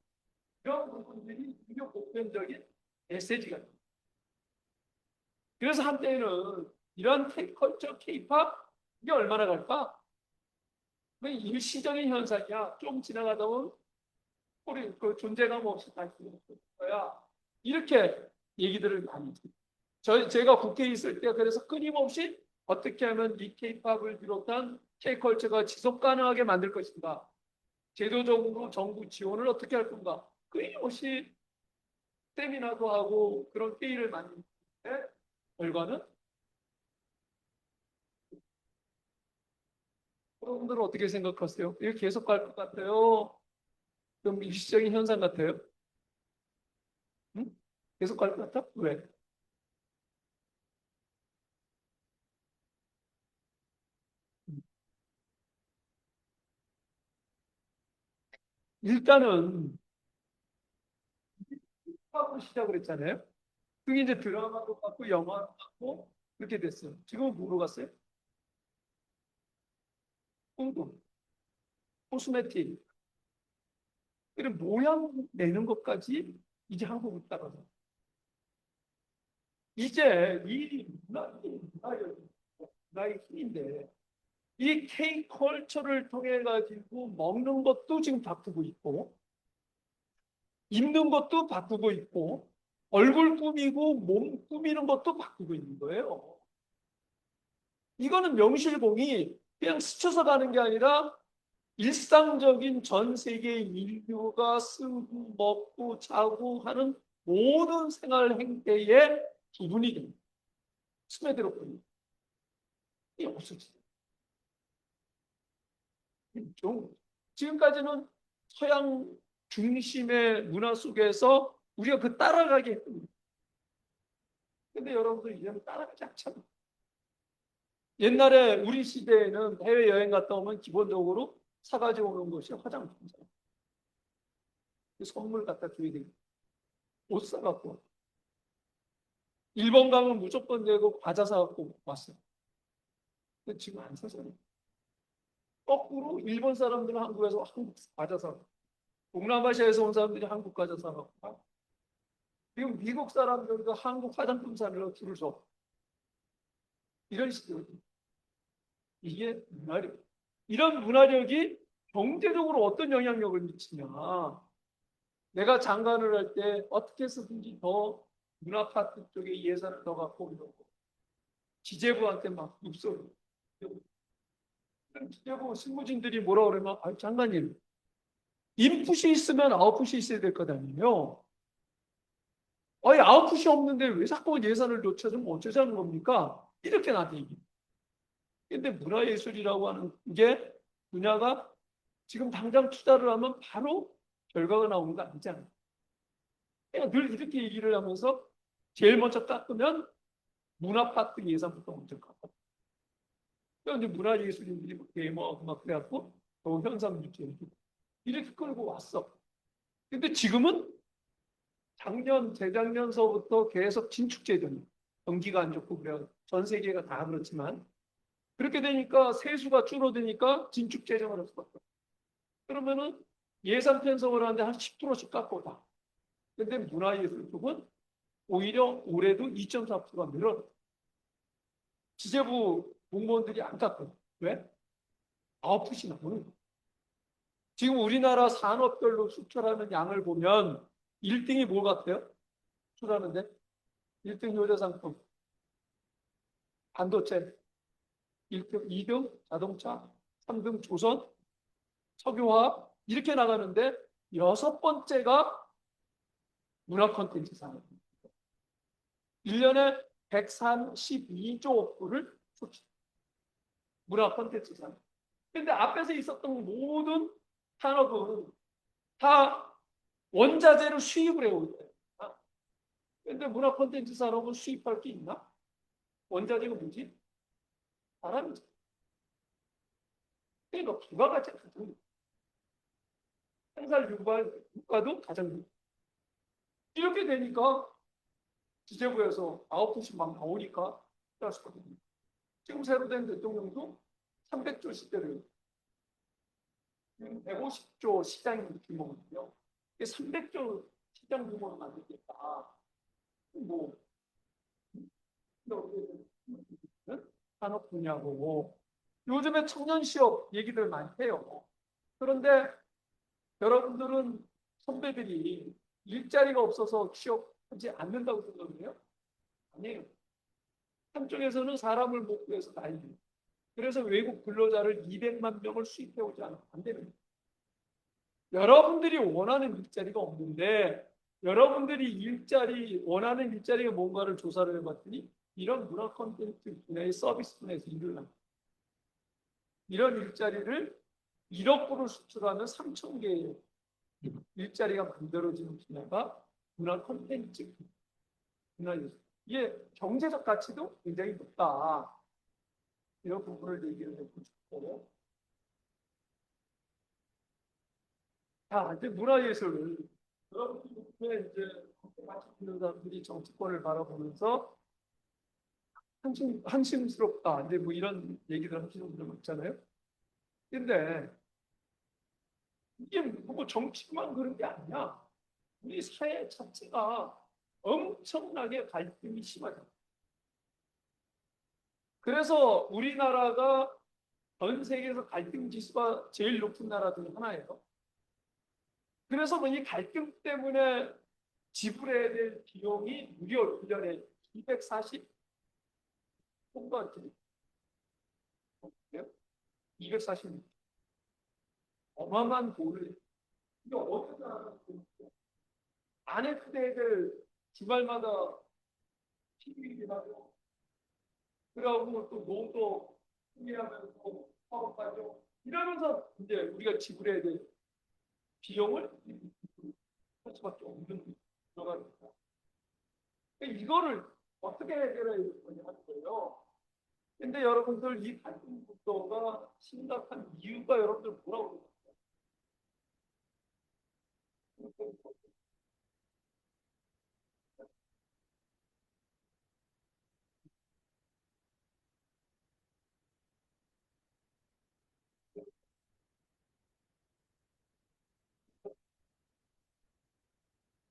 Speaker 2: 이런 부분들이 유교 보편적인 메시지가 됩니다. 그래서 한때는 이런 컬처, K-팝 이게 얼마나 갈까? 일시적인 현상이야. 좀 지나가다 보면 우리 그 존재감 없이 다시 거야. 이렇게 얘기들을 많이 해요. 제가 국회에 있을 때 그래서 끊임없이 어떻게 하면 이 K-팝을 비롯한 K-컬처가 지속 가능하게 만들 것인가? 제도적으로 정부 지원을 어떻게 할 건가? 끊임없이 세미나도 하고 그런 회의를 많이 했는데 결과는 여러분들은 어떻게 생각하세요? 이게 계속 갈 것 같아요? 좀 일시적인 현상 같아요? 응? 계속 갈 것 같아? 왜? 일단은 하고 시작을 했잖아요. 그게 이제 드라마도 받고 영화도 받고 그렇게 됐어요. 지금은 뭐로 갔어요? 홍보, 코스메틱. 이런 모양 내는 것까지 이제 한국으로 따라서. 이제 이 문화의 힘인데 이 K컬처를 통해 가지고 먹는 것도 지금 바꾸고 있고 입는 것도 바꾸고 있고 얼굴 꾸미고 몸 꾸미는 것도 바꾸고 있는 거예요. 이거는 명실공히 그냥 스쳐서 가는 게 아니라 일상적인 전 세계 인류가 쓰고 먹고 자고 하는 모든 생활 행태의 부분이 됩니다. 스며들었거든요. 이게 없어지죠. 지금까지는 서양 중심의 문화 속에서 우리가 그 따라가게 했습니다. 근데 여러분들 이제는 따라가지 않잖아요. 옛날에 우리 시대에는 해외여행 갔다 오면 기본적으로 사가지고 오는 것이 화장품이잖아요. 선물 갖다 줘야 되고 옷 사갖고 일본 가면 무조건 내고 과자 사갖고 왔어요. 근데 지금 안 사잖아요. 거꾸로 일본 사람들은 한국에서 한국 과자 사고 동남아시아에서 온 사람들이 한국 과자 사갖고 지금 미국 사람들도 한국 화장품 사려고 줄을 서 이런 식으로 이게 문화력. 이런 문화력이 경제적으로 어떤 영향력을 미치냐. 내가 장관을 할 때 어떻게 해서든지 더 문화 파트 쪽에 예산을 더 갖고 오려고 기재부한테 막 읍소리. 기재부 실무진들이 뭐라 그러면 장관님 인풋이 있으면 아웃풋이 있어야 될 것 아니에요. 아니 아웃풋이 없는데 왜 자꾸 예산을 놓쳐주면 어쩌자는 겁니까? 이렇게 나한테 얘기해요. 근데 문화예술이라고 하는 게 분야가 지금 당장 투자를 하면 바로 결과가 나오는 거 아니잖아요. 그냥 늘 이렇게 얘기를 하면서 제일 먼저 닦으면 문화 파트 예산부터 먼저 깎아. 그러니까 이제 문화예술인들이 막 게임하고 막 그래갖고 현상 유지 이렇게 끌고 왔어. 근데 지금은 작년, 재작년서부터 계속 진축제잖아요. 경기가 안 좋고 그래요. 전 세계가 다 그렇지만 그렇게 되니까 세수가 줄어드니까 진축 재정을 할 수밖에 없어요. 그러면은 예산 편성을 하는데 한 10%씩 깎고다. 근데 문화예술 쪽은 오히려 올해도 2.4%가 늘어나. 기재부 공무원들이 안 깎거든. 왜? 아웃풋이 나오는 거예요. 지금 우리나라 산업별로 수출하는 양을 보면 1등이 뭐 같아요? 수출하는데 1등 효자상품, 반도체, 1등, 2등 자동차, 3등 조선, 석유화학 이렇게 나가는데 6번째가 문화 콘텐츠 산업. 1년에 132조 불을 쏟지. 문화 콘텐츠 산업. 근데 앞에서 있었던 모든 산업은 다 원자재를 수입을 해오고 있어요. 근데 문화 콘텐츠 산업은 수입할 게 있나? 원자재가 뭐지? 사람이죠. 그러니까 부가가치가 가장 생산 유가도 가장 높고. 이렇게 되니까 기재부에서 9조씩 막 나오니까 플러스거든요. 지금 새로 된 대통령도 300조 시대를 150조 시장 규모거든요. 300조 시장 규모를 만들겠다. 뭐 산업 분야고 요즘에 청년 취업 얘기들 많이 해요. 그런데 여러분들은 선배들이 일자리가 없어서 취업하지 않는다고 생각해요? 아니에요. 한쪽에서는 사람을 못 구해서 난리. 그래서 외국 근로자를 200만 명을 수입해 오지 않으면 안 되는 거예요. 여러분들이 원하는 일자리가 없는데 여러분들이 원하는 일자리가 뭔가를 조사를 해봤더니 이런 문화 콘텐츠 분야의 서비스 분야에서 일을 합니다. 이런 일자리를 1억 불을 수출하면 3천 개의 일자리가 만들어지는 분야가 문화 콘텐츠 분야예요. 이게 경제적 가치도 굉장히 높다. 이런 부분을 얘기를 해보고 싶고. 자, 이제 문화예술. 여러분들 이제 같이 있는 사람들이 정치권을 바라보면서 한심스럽다. 이제 뭐 이런 얘기들 하시는 분들 많잖아요. 근데 이게 뭐 정치만 그런 게 아니야. 우리 사회 자체가 엄청나게 갈등이 심하다. 그래서 우리나라가 전 세계에서 갈등 지수가 제일 높은 나라 중 하나예요. 그래서 뭐 이 갈등 때문에 지불해야 될 비용이 무려 1년에 240 뭔가 240 어마어마한 돈을 이게 어떤 나라가 아내 그대들 주말마다 TV를 하고 그러고 또 노도 준비하면서 사업하죠. 이러면서 이제 우리가 지불해야 될 비용을 할 수밖에 없는 들어가니까. 이거를 어떻게 해결해야 될 거냐 하는 거예요. 근데 여러분들 이 갈등 구도가 심각한 이유가 여러분들 뭐라고 그러세요?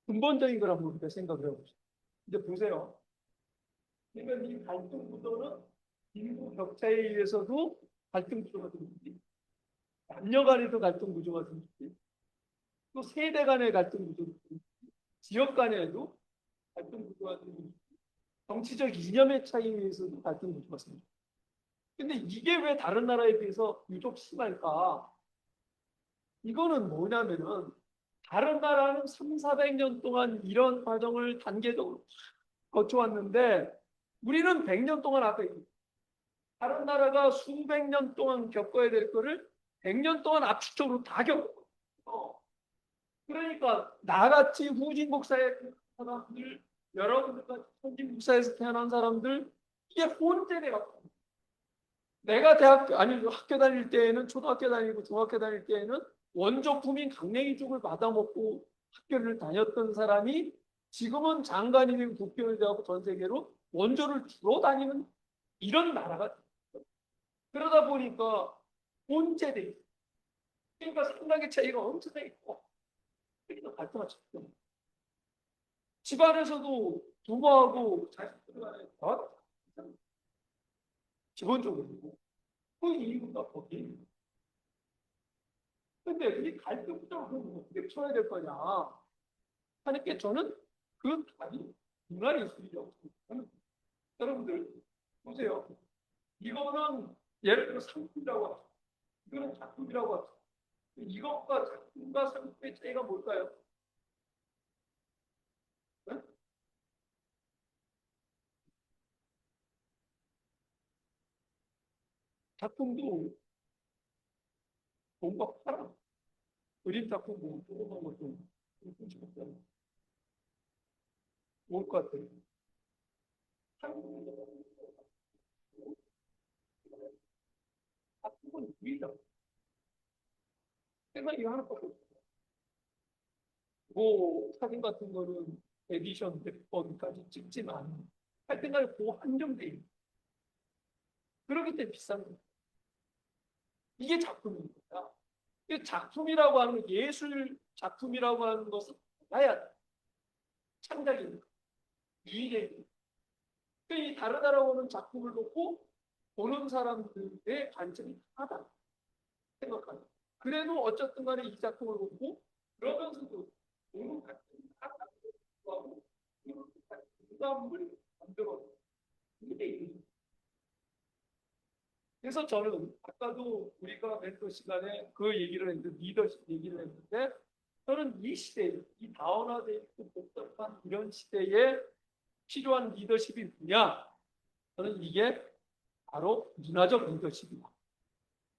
Speaker 2: 근본적인 걸 한번 우리가 생각을 해봅시다. 이제 보세요. 그러니까 이 갈등 구도는 인구 격차에 의해서도 갈등 구조가 생기지, 남녀 간에도 갈등 구조가 생기지, 또 세대 간의 갈등 구조도 생기지, 지역 간에도 갈등 구조가 생기지, 정치적 이념의 차이에 의해서도 갈등 구조가 생기지. 근데 이게 왜 다른 나라에 비해서 유독 심할까? 이거는 뭐냐면은 다른 나라는 3, 400년 동안 이런 과정을 단계적으로 거쳐왔는데 우리는 100년 동안 앞에 있는, 다른 나라가 수백 년 동안 겪어야 될 거를 100년 동안 압축적으로 다 겪어. 그러니까 나같이 후진국사에 태어난 사람들, 여러분들 같이 선진국사에서 태어난 사람들 이게 혼재돼가. 내가 학교 다닐 때에는 초등학교 다니고 중학교 다닐 때에는 원조품인 강냉이죽을 받아먹고 학교를 다녔던 사람이 지금은 장관이 되고 국회의원이 되고 전 세계로 원조를 주로 다니는 이런 나라가 됐어요. 그러다 보니까 혼재돼 있어요. 그러니까 상당히 차이가 엄청나게 있고 그러니까 갈등을 찾죠. 집안에서도 부모하고 자식들 간에 기본적으로 그 이유가 거기. 근데 이 갈등 구조를 어떻게 쳐야 될 거냐 하는 게 저는 그 답이 문화예술이라고 생각합니다. 여러분들 보세요. 이거는 예를 들어 상품이라고 하죠. 이거는 작품이라고 합니다. 이것과 작품과 상품의 차이가 뭘까요? 네? 작품도 뭔가 팔아. 그림 작품 뭐 조그만 것도 좋을 것 같아요. 작품은 위다. 생각이 하나밖에 없어요. 뭐 사진 같은 거는 에디션 100번까지 찍지만 할 때까지 그 한정돼 있는. 그렇기 때문에 비싼 거예요. 이게 작품입니다. 이 작품이라고 하는 건, 예술 작품이라고 하는 것은 나야 창작입니다. 유의적입니다. 이 다르다라고 하는 작품을 놓고 보는 사람들의 관점이 하다 생각합니다. 그래도 어쨌든 간에 이 작품을 보고 그러면서도 보는 관점이 하다고 부담을 만들어. 그래서 저는 아까도 우리가 멘토 시간에 그 얘기를 했는데, 리더십 얘기를 했는데, 저는 이 시대, 이 다원화되어 있고 복잡한 이런 시대에 필요한 리더십이 뭐냐? 저는 이게 바로 문화적 리더십이다.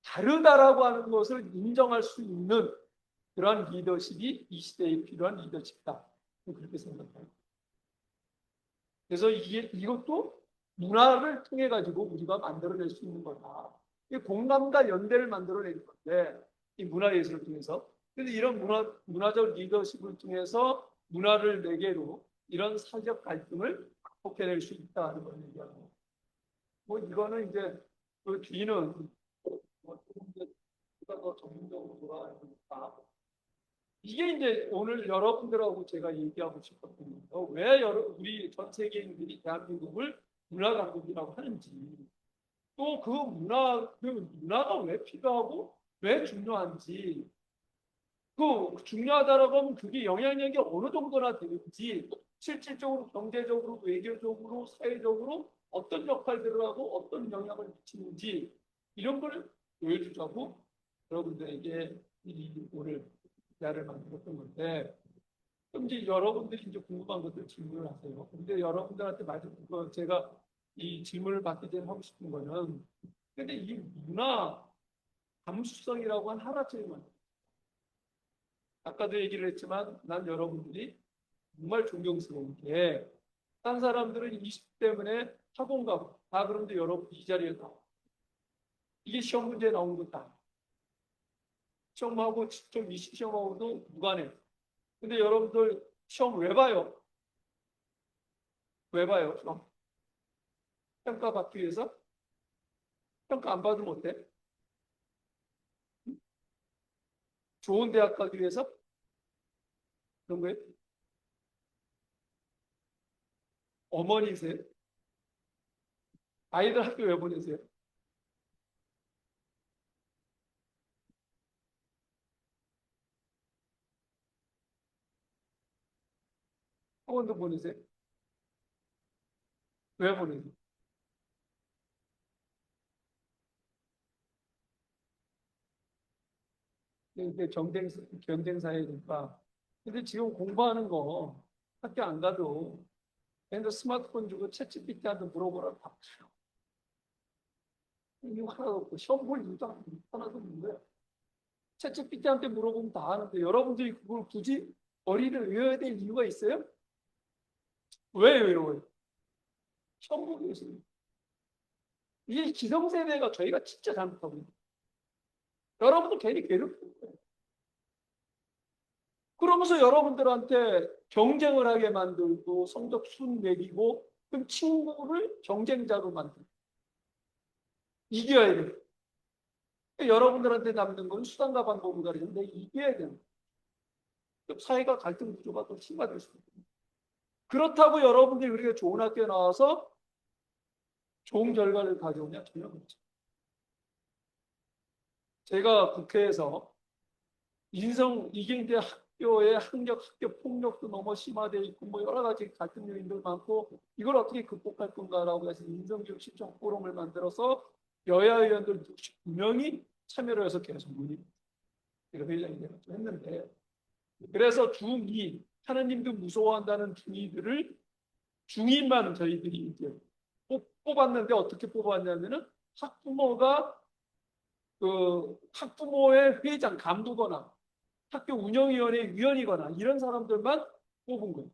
Speaker 2: 다르다라고 하는 것을 인정할 수 있는 그런 리더십이 이 시대에 필요한 리더십이다. 그렇게 생각합니다. 그래서 이것도 문화를 통해 가지고 우리가 만들어낼 수 있는 거다. 이 공감과 연대를 만들어내는 건데, 이 문화예술을 통해서. 그래서 이런 문화적 리더십을 통해서 문화를 매개로 이런 사회적 갈등을 극복해낼 수 있다는 걸 얘기하고, 뭐 이거는 이제 그 뒤는 뭐 조금 더 전문적으로 돌아가니까, 이게 이제 오늘 여러분들하고 제가 얘기하고 싶었거든요. 왜 우리 전 세계인들이 대한민국을 문화강국이라고 하는지, 또 그 문화가 왜 필요하고 왜 중요한지, 그 중요하다라고 하면 그게 영향력이 어느 정도나 되는지, 실질적으로 경제적으로 외교적으로 사회적으로 어떤 역할들을 하고 어떤 영향을 미치는지, 이런 걸 보여주자고 여러분들에게 오늘 기사를 만들었던 건데, 그럼 이제 여러분들이 이제 궁금한 것들 질문을 하세요. 근데 여러분들한테 제가 이 질문을 받기 전에 하고 싶은 거는, 근데 이 문화 감수성이라고 한 하나쯤만, 아까도 얘기를 했지만 난 여러분들이 정말 존경스러운 게, 딴 사람들은 20 때문에 학원 가고 다 그런데 여러분 이 자리에 가. 이게 시험 문제에 나온 거다. 시험하고 직접 이 시험하고도 무관해. 근데 여러분들 시험 왜 봐요? 왜 봐요? 평가 받기 위해서? 평가 안 받으면 어때? 좋은 대학 가기 위해서? 그런 거예요? 어머니세요? 아이들 학교 왜 보내세요? 학원도 보내세요? 왜 보내세요? 이게 경쟁 사회니까. 근데 지금 공부하는 거 학교 안 가도 걔네들 스마트폰 주고 챗GPT한테 물어보라 다 줘요. 이거 하나도 없고 시험 볼 이유도 하나도 없는데 챗GPT한테 물어보면 다 하는데, 여러분들이 그걸 굳이 머리를 외워야 될 이유가 있어요? 왜 외워요? 시험 보기 위해서. 이게 기성세대가 저희가 진짜 잘못하고 있어요. 여러분도 괜히 괴롭혀요. 그러면서 여러분들한테 경쟁을 하게 만들고 성적 순 매기고, 그럼 친구를 경쟁자로 만들고 이겨야 돼요. 여러분들한테 남는 건 수단과 방법을 가리는데 이겨야 돼요. 그럼 사회가 갈등 구조가 더 심화될 수 있어요. 그렇다고 여러분들이 우리가 좋은 학교에 나와서 좋은 결과를 가져오냐? 전혀 그렇죠. 제가 국회에서 이게 이제 학교의 학교 폭력도 너무 심화되어 있고 뭐 여러 가지 갈등 요인들 많고, 이걸 어떻게 극복할 건가라고 해서 인성교육 실천 포럼을 만들어서 여야 의원들 69명이 참여를 해서 계속 문의 제가 회장이 돼서 했는데 그래서 중2 하나님도 무서워한다는 중2들을 중2만 저희들이 이제 뽑았는데 어떻게 뽑았냐면은 학부모가 그 학부모의 회장 감독거나 학교 운영위원회 위원이거나 이런 사람들만 뽑은 거예요.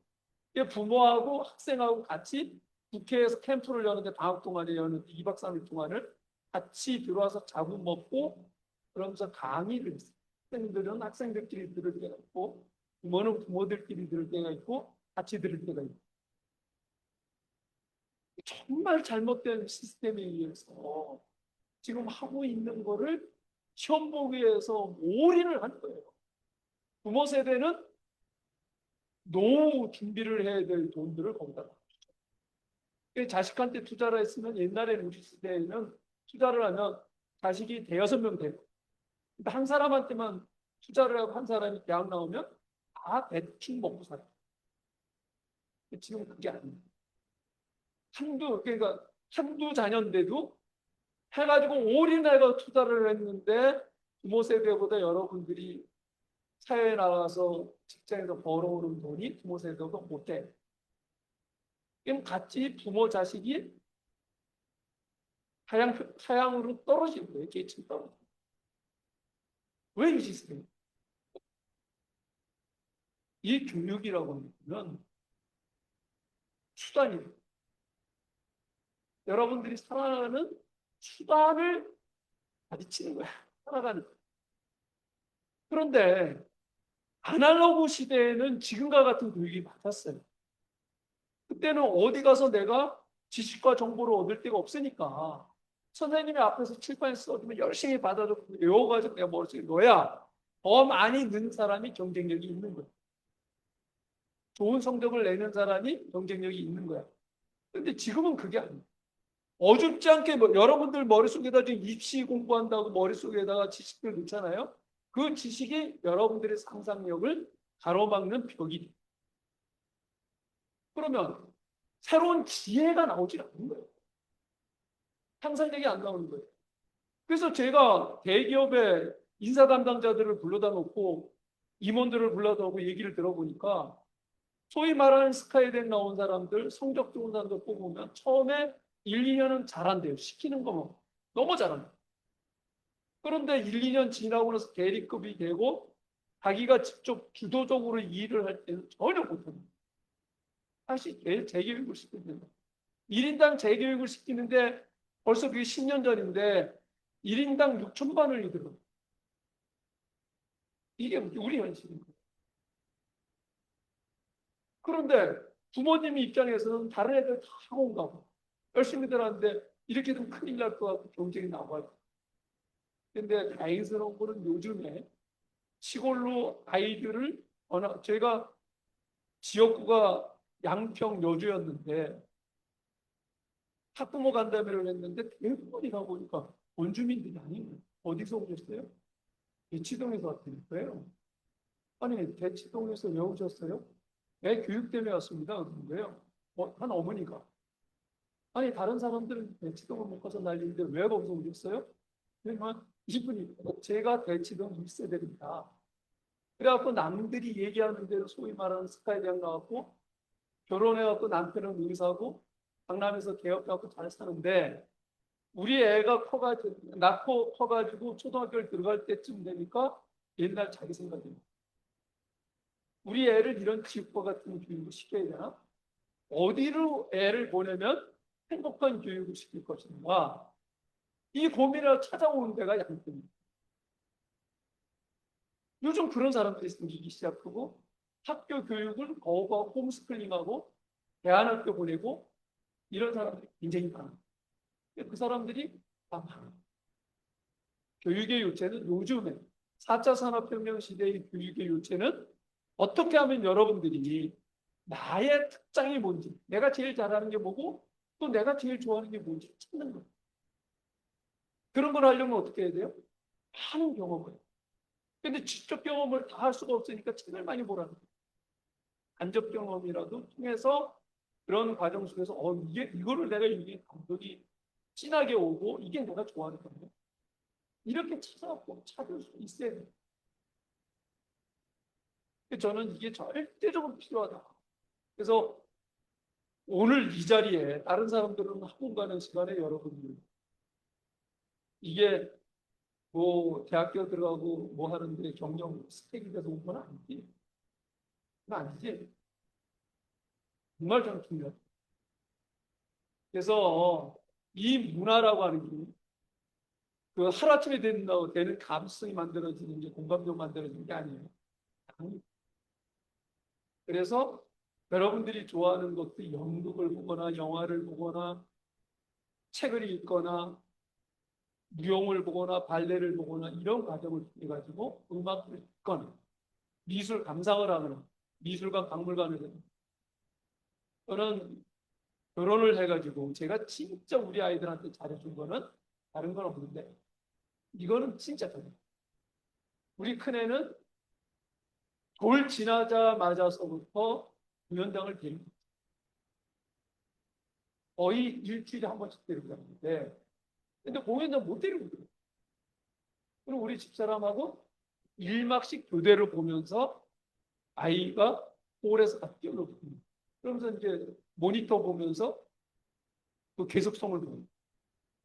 Speaker 2: 이게 부모하고 학생하고 같이 국회에서 캠프를 여는데 방학 동안에 여는데 2박 3일 동안을 같이 들어와서 자고 먹고 그러면서 강의를 했어요. 학생들은 학생들끼리 들을 때가 있고 부모는 부모들끼리 들을 때가 있고 같이 들을 때가 있고 정말 잘못된 시스템에 의해서 지금 하고 있는 거를 시험 보기 위해서 올인을 한 거예요. 부모 세대는 노후 준비를 해야 될 돈들을 거기다 놔주죠. 자식한테 투자를 했으면 옛날에 우리 시대에는 투자를 하면 자식이 대여섯 명 되고 한 사람한테만 투자를 하고 한 사람이 대학 나오면 다 대충 먹고 살아요. 지금 그게 아니에요. 그러니까 한두 자녀인데도 해가지고 올인해서 투자를 했는데 부모 세대보다 여러분들이 사회에 나가서 직장에서 벌어오는 돈이 부모 세대보다 못해. 그럼 같이 부모 자식이 하향으로 떨어지는 거예요. 계층 떨어지는 거예요. 왜 이 시스템이? 이 교육이라고 하면 수단이에요. 여러분들이 살아가는 수단을 가르치는 거야. 살아가는. 그런데 아날로그 시대에는 지금과 같은 교육이 많았어요. 그때는 어디 가서 내가 지식과 정보를 얻을 데가 없으니까 선생님이 앞에서 칠판에 써주면 열심히 받아서 외워가지고 내가 머릿속에 넣어야 더 많이 는 사람이 경쟁력이 있는 거야. 좋은 성적을 내는 사람이 경쟁력이 있는 거야. 근데 지금은 그게 아니에요. 어줍지 않게 여러분들 머릿속에다 지금 입시 공부한다고 머릿속에다가 지식을 넣잖아요. 그 지식이 여러분들의 상상력을 가로막는 벽이 돼요. 그러면 새로운 지혜가 나오지 않는 거예요. 상상력이 안 나오는 거예요. 그래서 제가 대기업의 인사 담당자들을 불러다 놓고 임원들을 불러다 놓고 얘기를 들어보니까 소위 말하는 스카이대 나온 사람들, 성적 좋은 사람들 뽑으면 처음에 1, 2년은 잘한대요. 시키는 거면 너무 잘한대요. 그런데 1, 2년 지나고 나서 대리급이 되고 자기가 직접 주도적으로 일을 할 때는 전혀 못합니다. 다시 재교육을 시키는데 1인당 재교육을 시키는데 벌써 그게 10년 전인데 1인당 6천만 원이 들어요. 이게 우리 현실입니다. 그런데 부모님 입장에서는 다른 애들 다 학원 가고 열심히들 하는데 이렇게 되면 큰일 날 것 같고 경쟁이 나와요. 근데 다행스러운 거는 요즘에 시골로 아이들을 제가 지역구가 양평 여주였는데 학부모 간담회를 했는데 대부분이 가보니까 원주민들이 아니에요. 어디서 오셨어요? 대치동에서 왔다는 거예요. 아니 대치동에서 왜 오셨어요? 애 교육 때문에 왔습니다. 그런 거예요. 한 어머니가. 아니 다른 사람들은 대치동을 못 가서 난리인데 왜 거기서 오셨어요? 그러면 이분이 제가 대치동 1세대입니다. 그래갖고 남들이 얘기하는 대로 소위 말하는 스카이 대학 나왔고 결혼해갖고 남편은 의사고 강남에서 개업해갖고 잘 사는데 우리 애가 낳고 커가지고 초등학교를 들어갈 때쯤 되니까 옛날 자기 생각이에요. 우리 애를 이런 지옥과 같은 교육을 시켜야 되나? 어디로 애를 보내면 행복한 교육을 시킬 것인가? 이 고민을 찾아오는 데가 양평입니다. 요즘 그런 사람들이 생기기 시작하고 학교 교육을 거부하고 홈스쿨링하고 대안학교 보내고 이런 사람들이 굉장히 많아요. 그 사람들이 다 교육의 요체는 요즘에 4차 산업혁명 시대의 교육의 요체는 어떻게 하면 여러분들이 나의 특장이 뭔지 내가 제일 잘하는 게 뭐고 또 내가 제일 좋아하는 게 뭔지 찾는 거예요. 그런 걸 하려면 어떻게 해야 돼요? 많은 경험을. 근데 직접 경험을 다 할 수가 없으니까 책을 많이 보라는 거예요. 간접 경험이라도 통해서 그런 과정 속에서 이거를 내가 이게 감독이 진하게 오고 이게 내가 좋아하는 거예요. 이렇게 찾을 수 있어야 돼요. 저는 이게 절대적으로 필요하다. 그래서 오늘 이 자리에 다른 사람들은 학원 가는 시간에 여러분들 이게 뭐 대학교 들어가고 뭐 하는데 경영 스펙이 돼서 온 건 아니지. 그건 아니지. 정말 저는 중요하다. 그래서 이 문화라고 하는 게 그 하루아침에 되는 감수성이 만들어지는 게 공감대가 만들어지는 게 아니에요. 그래서 여러분들이 좋아하는 것도 연극을 보거나 영화를 보거나 책을 읽거나 무용을 보거나 발레를 보거나 이런 과정을 통해 가지고 음악을 듣거나 미술 감상을 하거나 미술관 박물관을 가거나 저는 결혼을 해가지고 제가 진짜 우리 아이들한테 잘해준 거는 다른 건 없는데 이거는 진짜 잘해. 우리 큰애는 돌 지나자마자서부터 공연장을 데리고 거의 일주일에 한 번씩 데리고 가는데 근데 공연장 못 데리고 가요. 그리고 우리 집사람하고 1막씩 교대를 보면서 아이가 홀에서 다 뛰어놀거든요. 그러면서 이제 모니터 보면서 그 계속성을 보는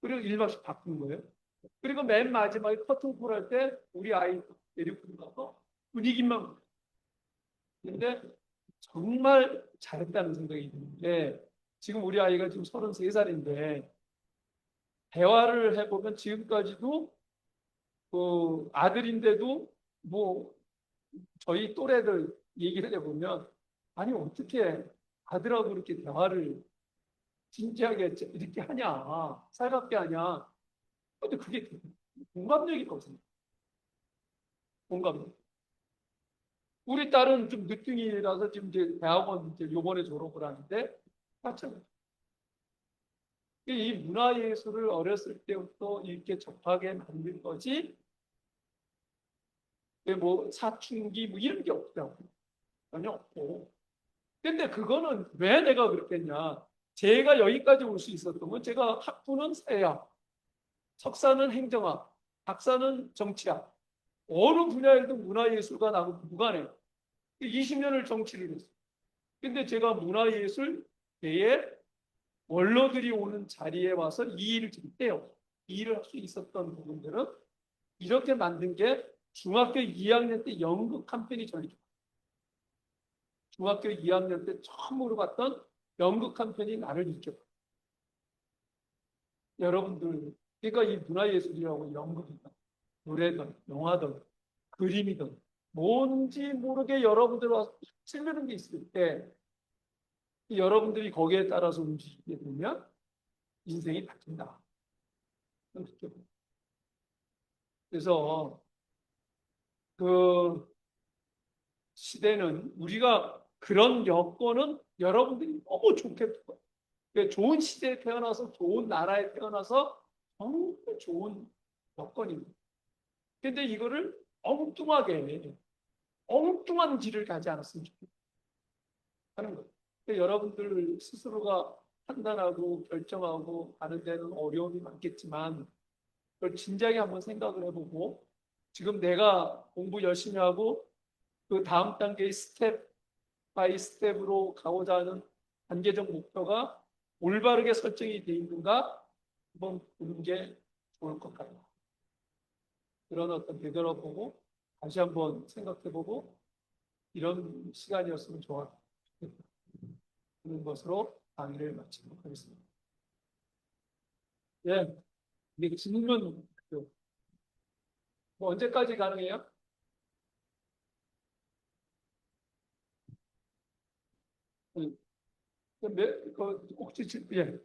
Speaker 2: 그리고 1막씩 바꾼 거예요. 그리고 맨 마지막에 커튼콜 할 때 우리 아이 데리고 가서 분위기만 근데 정말 잘했다는 생각이 드는데 지금 우리 아이가 지금 33살인데 대화를 해보면 지금까지도 그 아들인데도 뭐 저희 또래들 얘기를 해보면 아니 어떻게 아들하고 그렇게 대화를 진지하게 이렇게 하냐 살갑게 하냐 근데 그게 공감력이 거든요. 공감력. 우리 딸은 좀 늦둥이라서 지금 이제 대학원 이제 요번에 졸업을 하는데 마찬가지. 이 문화예술을 어렸을 때부터 이렇게 접하게 만든 것이 뭐 사춘기 뭐 이런 게 없다고 전혀 없고. 근데 그거는 왜 내가 그랬겠냐? 제가 여기까지 올 수 있었던 건 제가 학부는 사회학, 석사는 행정학, 박사는 정치학. 어느 분야에도 문화예술과 나하고 무관해요. 20년을 정치를 했어요. 근데 제가 문화예술계에 원로들이 오는 자리에 와서 이 일을 했대요. 이 일을 할 수 있었던 부분들은 이렇게 만든 게 중학교 2학년 때 연극 캠페인이 전해져. 중학교 2학년 때 처음으로 봤던 연극 캠페인이 나를 일으켰어요. 여러분들, 그러니까 이 문화예술이라고 연극이든 노래든 영화든 그림이든 뭔지 모르게 여러분들 와서 찔르는 게 있을 때 여러분들이 거기에 따라서 움직이게 되면 인생이 바뀐다. 그래서 그 시대는 우리가 그런 여건은 여러분들이 너무 좋겠고 좋은 시대에 태어나서 좋은 나라에 태어나서 정말 좋은 여건입니다. 근데 이거를 엉뚱한 길을 가지 않았으면 좋겠다 하는 거예요. 여러분들 스스로가 판단하고 결정하고 하는 데는 어려움이 많겠지만 그걸 진지하게 한번 생각을 해보고 지금 내가 공부 열심히 하고 그 다음 단계의 스텝 바이 스텝으로 가고자 하는 단계적 목표가 올바르게 설정이 되어 있는가 한번 보는 게 좋을 것 같아요. 그런 어떤 되돌아보고 다시 한번 생각해보고 이런 시간이었으면 좋겠다. 그런 것으로 강의를 마치도록 하겠습니다. 예, 이게 질문 뭐 언제까지 가능해요? 혹시 예.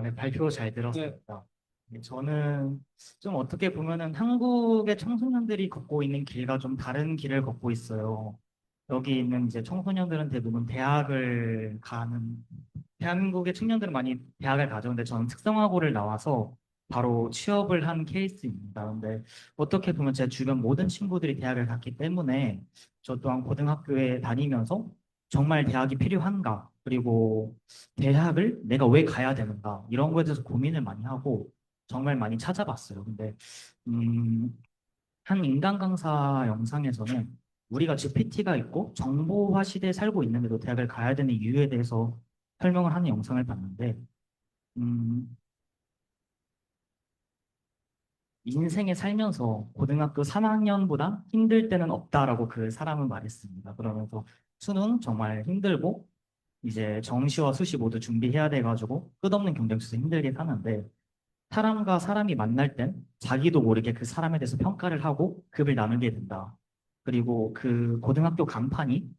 Speaker 4: 네, 발표 잘 들었습니다. 네, 저는 좀 어떻게 보면은 한국의 청소년들이 걷고 있는 길과 좀 다른 길을 걷고 있어요. 여기 있는 이제 청소년들은 대부분 대학을 가는, 대한민국의 청년들은 많이 대학을 가죠. 근데 저는 특성화고를 나와서 바로 취업을 한 케이스입니다. 근데 어떻게 보면 제 주변 모든 친구들이 대학을 갔기 때문에 저 또한 고등학교에 다니면서 정말 대학이 필요한가, 그리고 대학을 내가 왜 가야 되는가, 이런 거에 대해서 고민을 많이 하고 정말 많이 찾아봤어요. 근데 음, 한 인간 강사 영상에서는 우리가 GPT가 있고 정보화 시대에 살고 있는데도 대학을 가야 되는 이유에 대해서 설명을 하는 영상을 봤는데, 음, 인생에 살면서 고등학교 3학년보다 힘들 때는 없다라고 그 사람은 말했습니다. 그러면서 수능 정말 힘들고 이제 정시와 수시 모두 준비해야 돼가지고 끝없는 경쟁 속에서 힘들게 사는데, 사람과 사람이 만날 땐 자기도 모르게 그 사람에 대해서 평가를 하고 급을 나누게 된다. 그리고 그 고등학교 간판이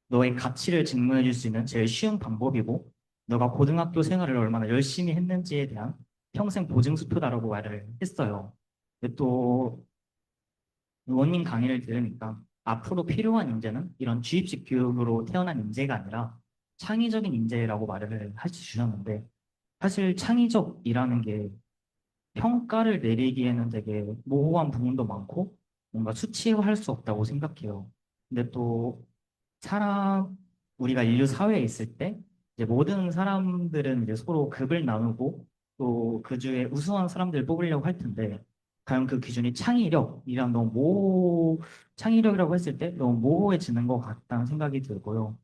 Speaker 4: 너의 가치를 증명해 줄 수 있는 제일 쉬운 방법이고, 너가 고등학교 생활을 얼마나 열심히 했는지에 대한 평생 보증수표다라고 말을 했어요. 근데 또 의원님 강의를 들으니까 앞으로 필요한 인재는 이런 주입식 교육으로 태어난 인재가 아니라 창의적인 인재라고 말을 해주셨는데, 사실 창의적이라는 게 평가를 내리기에는 되게 모호한 부분도 많고 뭔가 수치화할 수 없다고 생각해요. 근데 또 사람 우리가 인류 사회에 있을 때 이제 모든 사람들은 이제 서로 급을 나누고 또 그 중에 우수한 사람들을 뽑으려고 할 텐데, 과연 그 기준이 창의력이랑 너무 창의력이라고 했을 때 너무 모호해지는 것 같다는 생각이 들고요.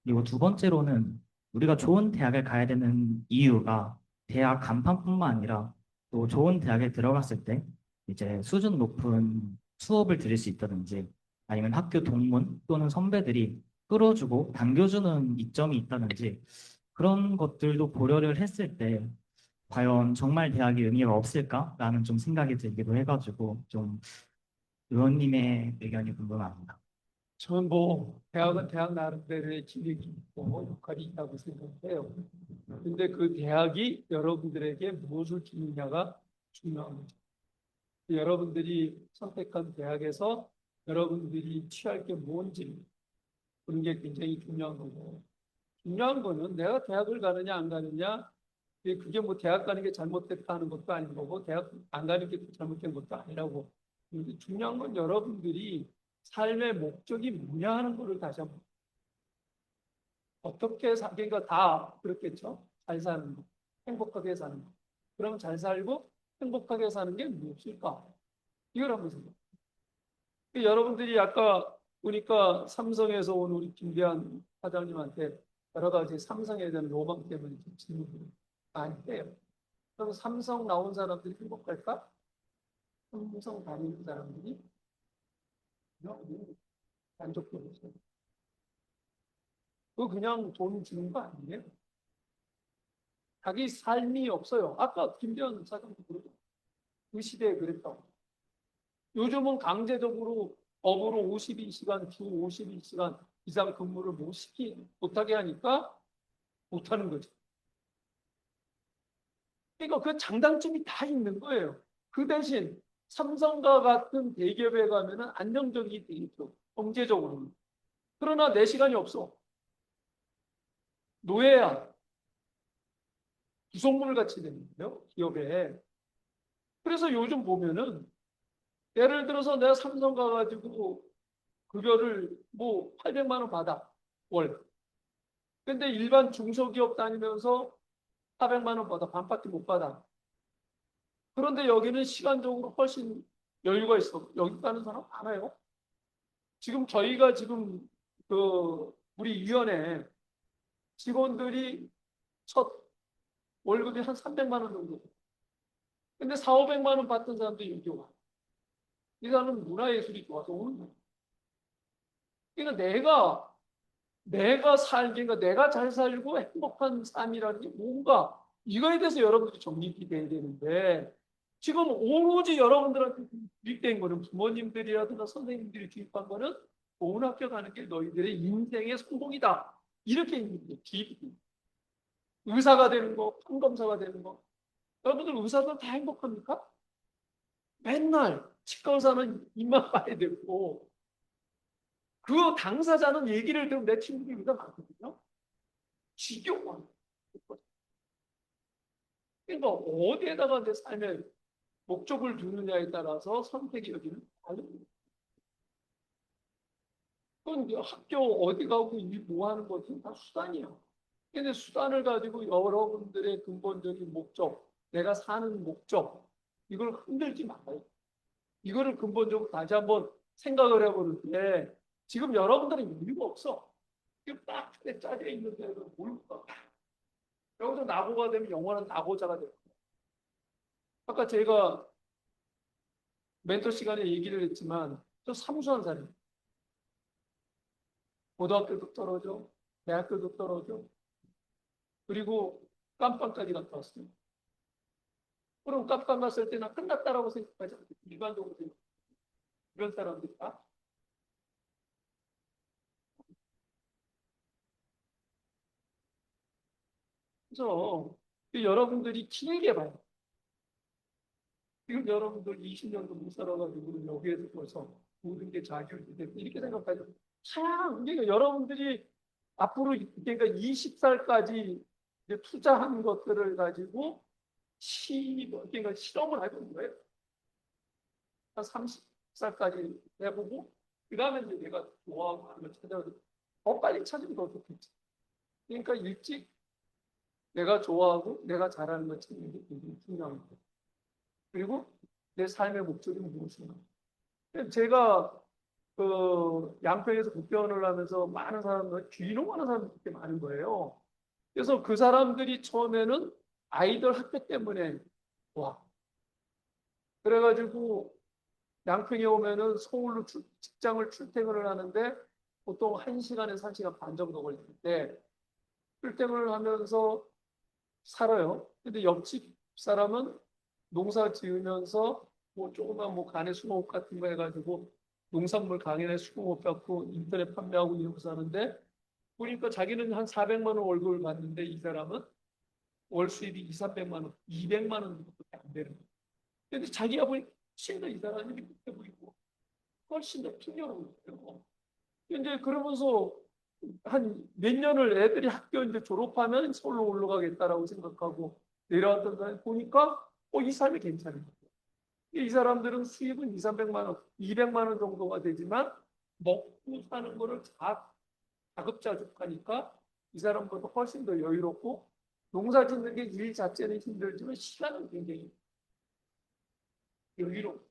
Speaker 4: 그리고 두 번째로는 우리가 좋은 대학을 가야 되는 이유가 대학 간판뿐만 아니라 또 좋은 대학에 들어갔을 때 이제 수준 높은 수업을 들을 수 있다든지, 아니면 학교 동문 또는 선배들이 끌어주고 당겨주는 이점이 있다든지, 그런 것들도 고려를 했을 때 과연 정말 대학이 의미가 없을까라는 좀 생각이 들기도 해가지고 좀 의원님의 의견이 궁금합니다.
Speaker 2: 저는 뭐 대학은 대학 나름대로의 기획이 있고 역할이 있다고 생각해요. 근데 그 대학이 여러분들에게 무엇을 주느냐가 중요한 거죠. 여러분들이 선택한 대학에서 여러분들이 취할 게 뭔지, 그런 게 굉장히 중요한 거고, 중요한 거는 내가 대학을 가느냐 안 가느냐, 그게 뭐 대학 가는 게 잘못됐다는 것도 아닌 거고 대학 안 가는 게 잘못된 것도 아니라고. 근데 중요한 건 여러분들이 삶의 목적이 뭐냐 하는 거를 다시 한번, 어떻게 살기가 다 그렇겠죠. 잘 사는 거, 행복하게 사는 거. 그럼 잘 살고 행복하게 사는 게 무엇일까? 이걸 한번 생각해요. 여러분들이 아까 보니까 삼성에서 온 우리 김대한 사장님한테 여러 가지 삼성에 대한 로망 때문에 질문을 많이 해요. 그럼 삼성 나온 사람들이 행복할까? 삼성 다니는 사람들이 만족도가 없어요. 그거 그냥 돈 주는 거 아니에요? 자기 삶이 없어요. 아까 김대한 사장님 그러고 그 시대에 그랬다고. 요즘은 강제적으로 업으로 52시간, 주 52시간 이상 근무를 못하게 하니까 못하는 거죠. 그러니까 그 장단점이 다 있는 거예요. 그 대신 삼성과 같은 대기업에 가면은 안정적이 되겠죠. 경제적으로는. 그러나 내 시간이 없어. 노예야. 구성물 같이 되는 거예요. 기업에. 그래서 요즘 보면은 예를 들어서 내가 삼성 가가지고 급여를 뭐 800만 원 받아. 월. 근데 일반 중소기업 다니면서 400만 원 받아. 반밖에 못 받아. 그런데 여기는 시간적으로 훨씬 여유가 있어. 여기 가는 사람 많아요. 지금 저희가 지금 우리 위원회 직원들이 첫 월급이 한 300만 원 정도. 근데 4, 500만 원 받던 사람들이 여기 와. 이 사람은 문화예술이 좋아서 오는 거야. 그러니까 내가 그러니까 내가 잘 살고 행복한 삶이라는 게 뭔가, 이거에 대해서 여러분들이 정립이 돼야 되는데, 지금 오로지 여러분들한테 주입된 거는, 부모님들이라든가 선생님들이 주입한 거는 좋은 학교 가는 게 너희들의 인생의 성공이다. 이렇게 있는 게 주입이. 의사가 되는 거, 판검사가 되는 거. 여러분들 의사들 다 행복합니까? 맨날 치과 의사는 입만 봐야 되고, 그 당사자는 얘기를 들으면 내 친구들이 의사 많거든요. 지겨워. 그러니까 어디에다가 내 삶의 목적을 두느냐에 따라서 선택이 여기는 다릅니다. 그건 이제 학교 어디 가고 이 뭐 하는 것은 다 수단이에요. 근데 수단을 가지고 여러분들의 근본적인 목적, 내가 사는 목적, 이걸 흔들지 말아요. 이거를 근본적으로 다시 한번 생각을 해보는 게 지금 여러분들은 여유가 없어. 지금 딱 짜져 있는 데를 뭘까? 여기서 낙오가 되면 영원한 낙오자가 돼요. 아까 제가 멘토 시간에 얘기를 했지만 저 사무소한 사람이에요. 고등학교도 떨어져, 대학교도 떨어져, 그리고 깜빵까지 갔다 왔어요. 그럼 깜빵 갔을 때는 끝났다라고 생각하지 않고 일반적으로 생각해요. 이런 사람들이 다. 그래서 여러분들이 길게 봐요. 지금 여러분들 20년도 못 살아가지고 여기에서 벌써 모든 게 자기유지 됐고 이렇게 생각하죠. 그러니까 여러분들이 앞으로 그러니까 20살까지 투자한 것들을 가지고 그러니까 실험을 해보는 거예요. 한 30살까지 해보고 그 다음에 이제 내가 좋아하고 하는 걸 찾아서 더 빨리 찾으면 더 좋겠지. 그러니까 일찍 내가 좋아하고 내가 잘하는 걸 찾는 게 굉장히 중요한 거예요. 그리고 내 삶의 목적이 무엇인가. 제가 그 양평에서 국회의원을 하면서 많은 사람들, 귀농하는 사람들이 그렇게 많은 거예요. 그래서 그 사람들이 처음에는 아이들 학교 때문에 와. 그래가지고 양평에 오면은 서울로 직장을 출퇴근을 하는데 보통 1시간에서 1시간 반 정도 걸리는데 출퇴근을 하면서 살아요. 근데 옆집 사람은 농사 지으면서 뭐 조그만 뭐 간에 수공업 같은 거 해가지고 농산물 강연에 수공업 갖고 인터넷 판매하고 이러고 사는데 보니까 자기는 한 400만 원 월급을 받는데 이 사람은 월 수입이 2, 300만 원, 200만 원밖에 안 되는 거예요. 근데 자기가 보니 훨씬 더 이 사람이 밑에 보이고 훨씬 더 풍요로운 거예요. 근데 그러면서 한 몇 년을 애들이 학교 이제 졸업하면 서울로 올라가겠다라고 생각하고 내려왔던 사람이 보니까 이 삶이 괜찮은 거예요. 이 사람들은 수입은 2, 300만 원, 200만 원 정도가 되지만 먹고 사는 거를 자급자족하니까 이 사람보다 훨씬 더 여유롭고 농사 짓는 게 일 자체는 힘들지만 시간은 굉장히 여유롭고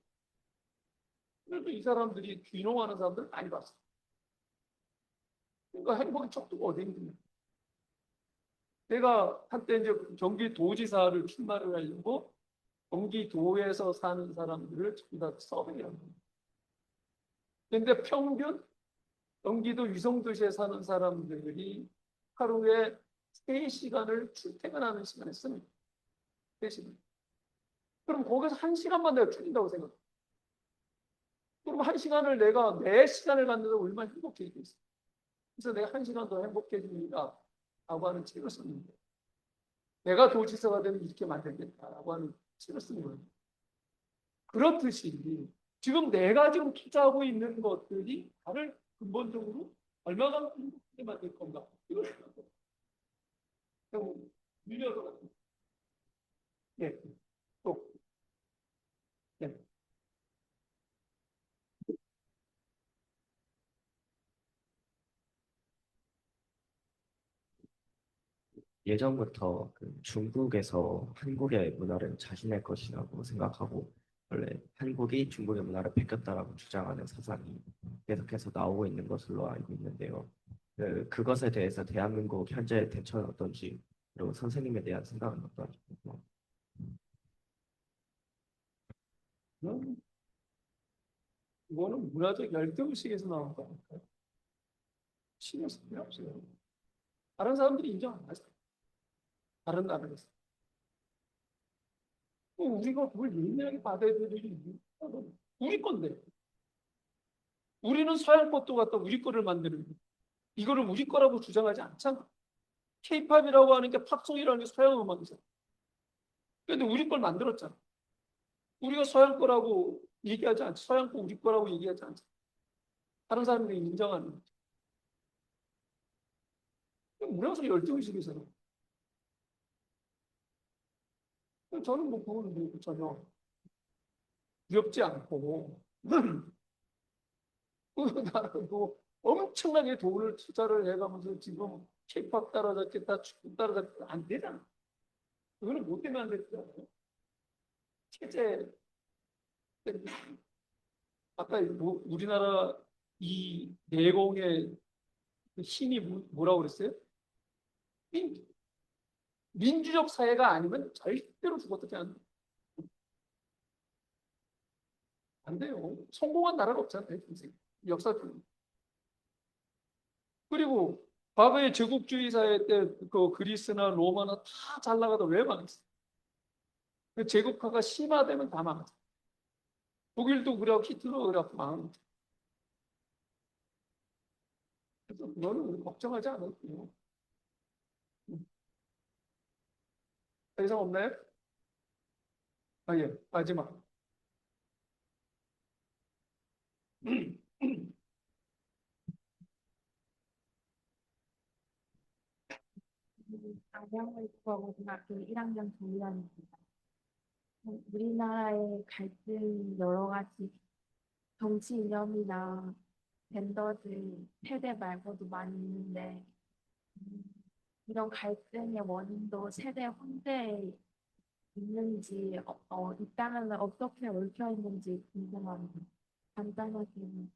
Speaker 2: 그래도 이 사람들이 귀농하는 사람들 많이 봤어요. 그러니까 행복의 척도가 어디 있느냐. 내가 한때 이제 경기도지사를 출마를 하려고 경기도에서 사는 사람들을 전부 다 서빙이라고 합니다. 그런데 평균 경기도 위성도시에 사는 사람들이 하루에 3시간을 출퇴근하는 시간에 씁니다. 3시간. 그럼 거기서 1시간만 내가 줄인다고 생각해. 그럼 1시간을 내가 4시간을 갖는데 얼마나 행복해지겠어. 그래서 내가 1시간 더 행복해집니다. 라고 하는 책을 썼는데 내가 도지사가 되면 이렇게 만들겠다라고 하는 책을 쓴 거예요. 그렇듯이 지금 내가 지금 투자하고 있는 것들이 나를 근본적으로 얼마나 행복하게 만들 건가. 이걸 생각해요. 밀려서 같은. 예. 또. 예.
Speaker 5: 예전부터 그 중국에서 한국의 문화를 자신의 것이라고 생각하고 원래 한국이 중국의 문화를 베꼈다라고 주장하는 사상이 계속해서 나오고 있는 것으로 알고 있는데요. 그것에 대해서 대한민국 현재 대처는 어떤지 그리고 선생님에 대한 생각은 어떤지 궁금합니다.
Speaker 2: 이거는 문화적 열등의식에서 나온 거니까요. 신경 쓸 필요 없어요. 다른 사람들이 인정 안 하죠. 다른 나라에서. 우리가 그걸 예민하게 받아들일 이유가 우리 건데. 우리는 서양 것도 갖다 우리 거를 만드는 거. 이거를 우리 거라고 주장하지 않잖아. 케이팝이라고 하는 게 팝송이라는 게 서양 음악이잖아. 근데 우리 걸 만들었잖아. 우리가 서양 거라고 얘기하지 않지. 서양 거 우리 거라고 얘기하지 않지. 다른 사람들이 인정하는 거죠. 문화적 열등의식이잖아. 저는 뭐 그거는 뭐 전혀 두렵지 않고 어느 나라도 엄청나게 돈을 투자를 해가면서 지금 케이팝 따라잡겠다, 축구 따라잡겠다 안 되잖아. 그거는 못 되면 안 되잖아요. 체제 때문에. 아까 우리나라 이 내공의 그 힘이 뭐라고 그랬어요? 민, 민주적 사회가 아니면 절대로 죽어도 안 돼요. 성공한 나라가 없잖아요. 선생님. 역사적으로. 그리고 과거의 제국주의 사회 때 그 그리스나 로마나 다 잘 나가다 왜 망했어? 그 제국화가 심화되면 다 망했어. 독일도 그래갖고 히틀러 그래갖고 망한 거죠. 그래서 그거는 우리 걱정하지 않아도 돼요. 더 이상 없나요? 아, 예. 마지막.
Speaker 6: 안양고등학교 1학년 조희연입니다. 우리나라의 갈등 여러 가지 정치 이념이나 젠더들 세대 말고도 많이 있는데 음, 이런 갈등의 원인도 세대 혼재에 있는지 있다면 어떻게 얽혀 있는지 궁금합니다. 간단하게.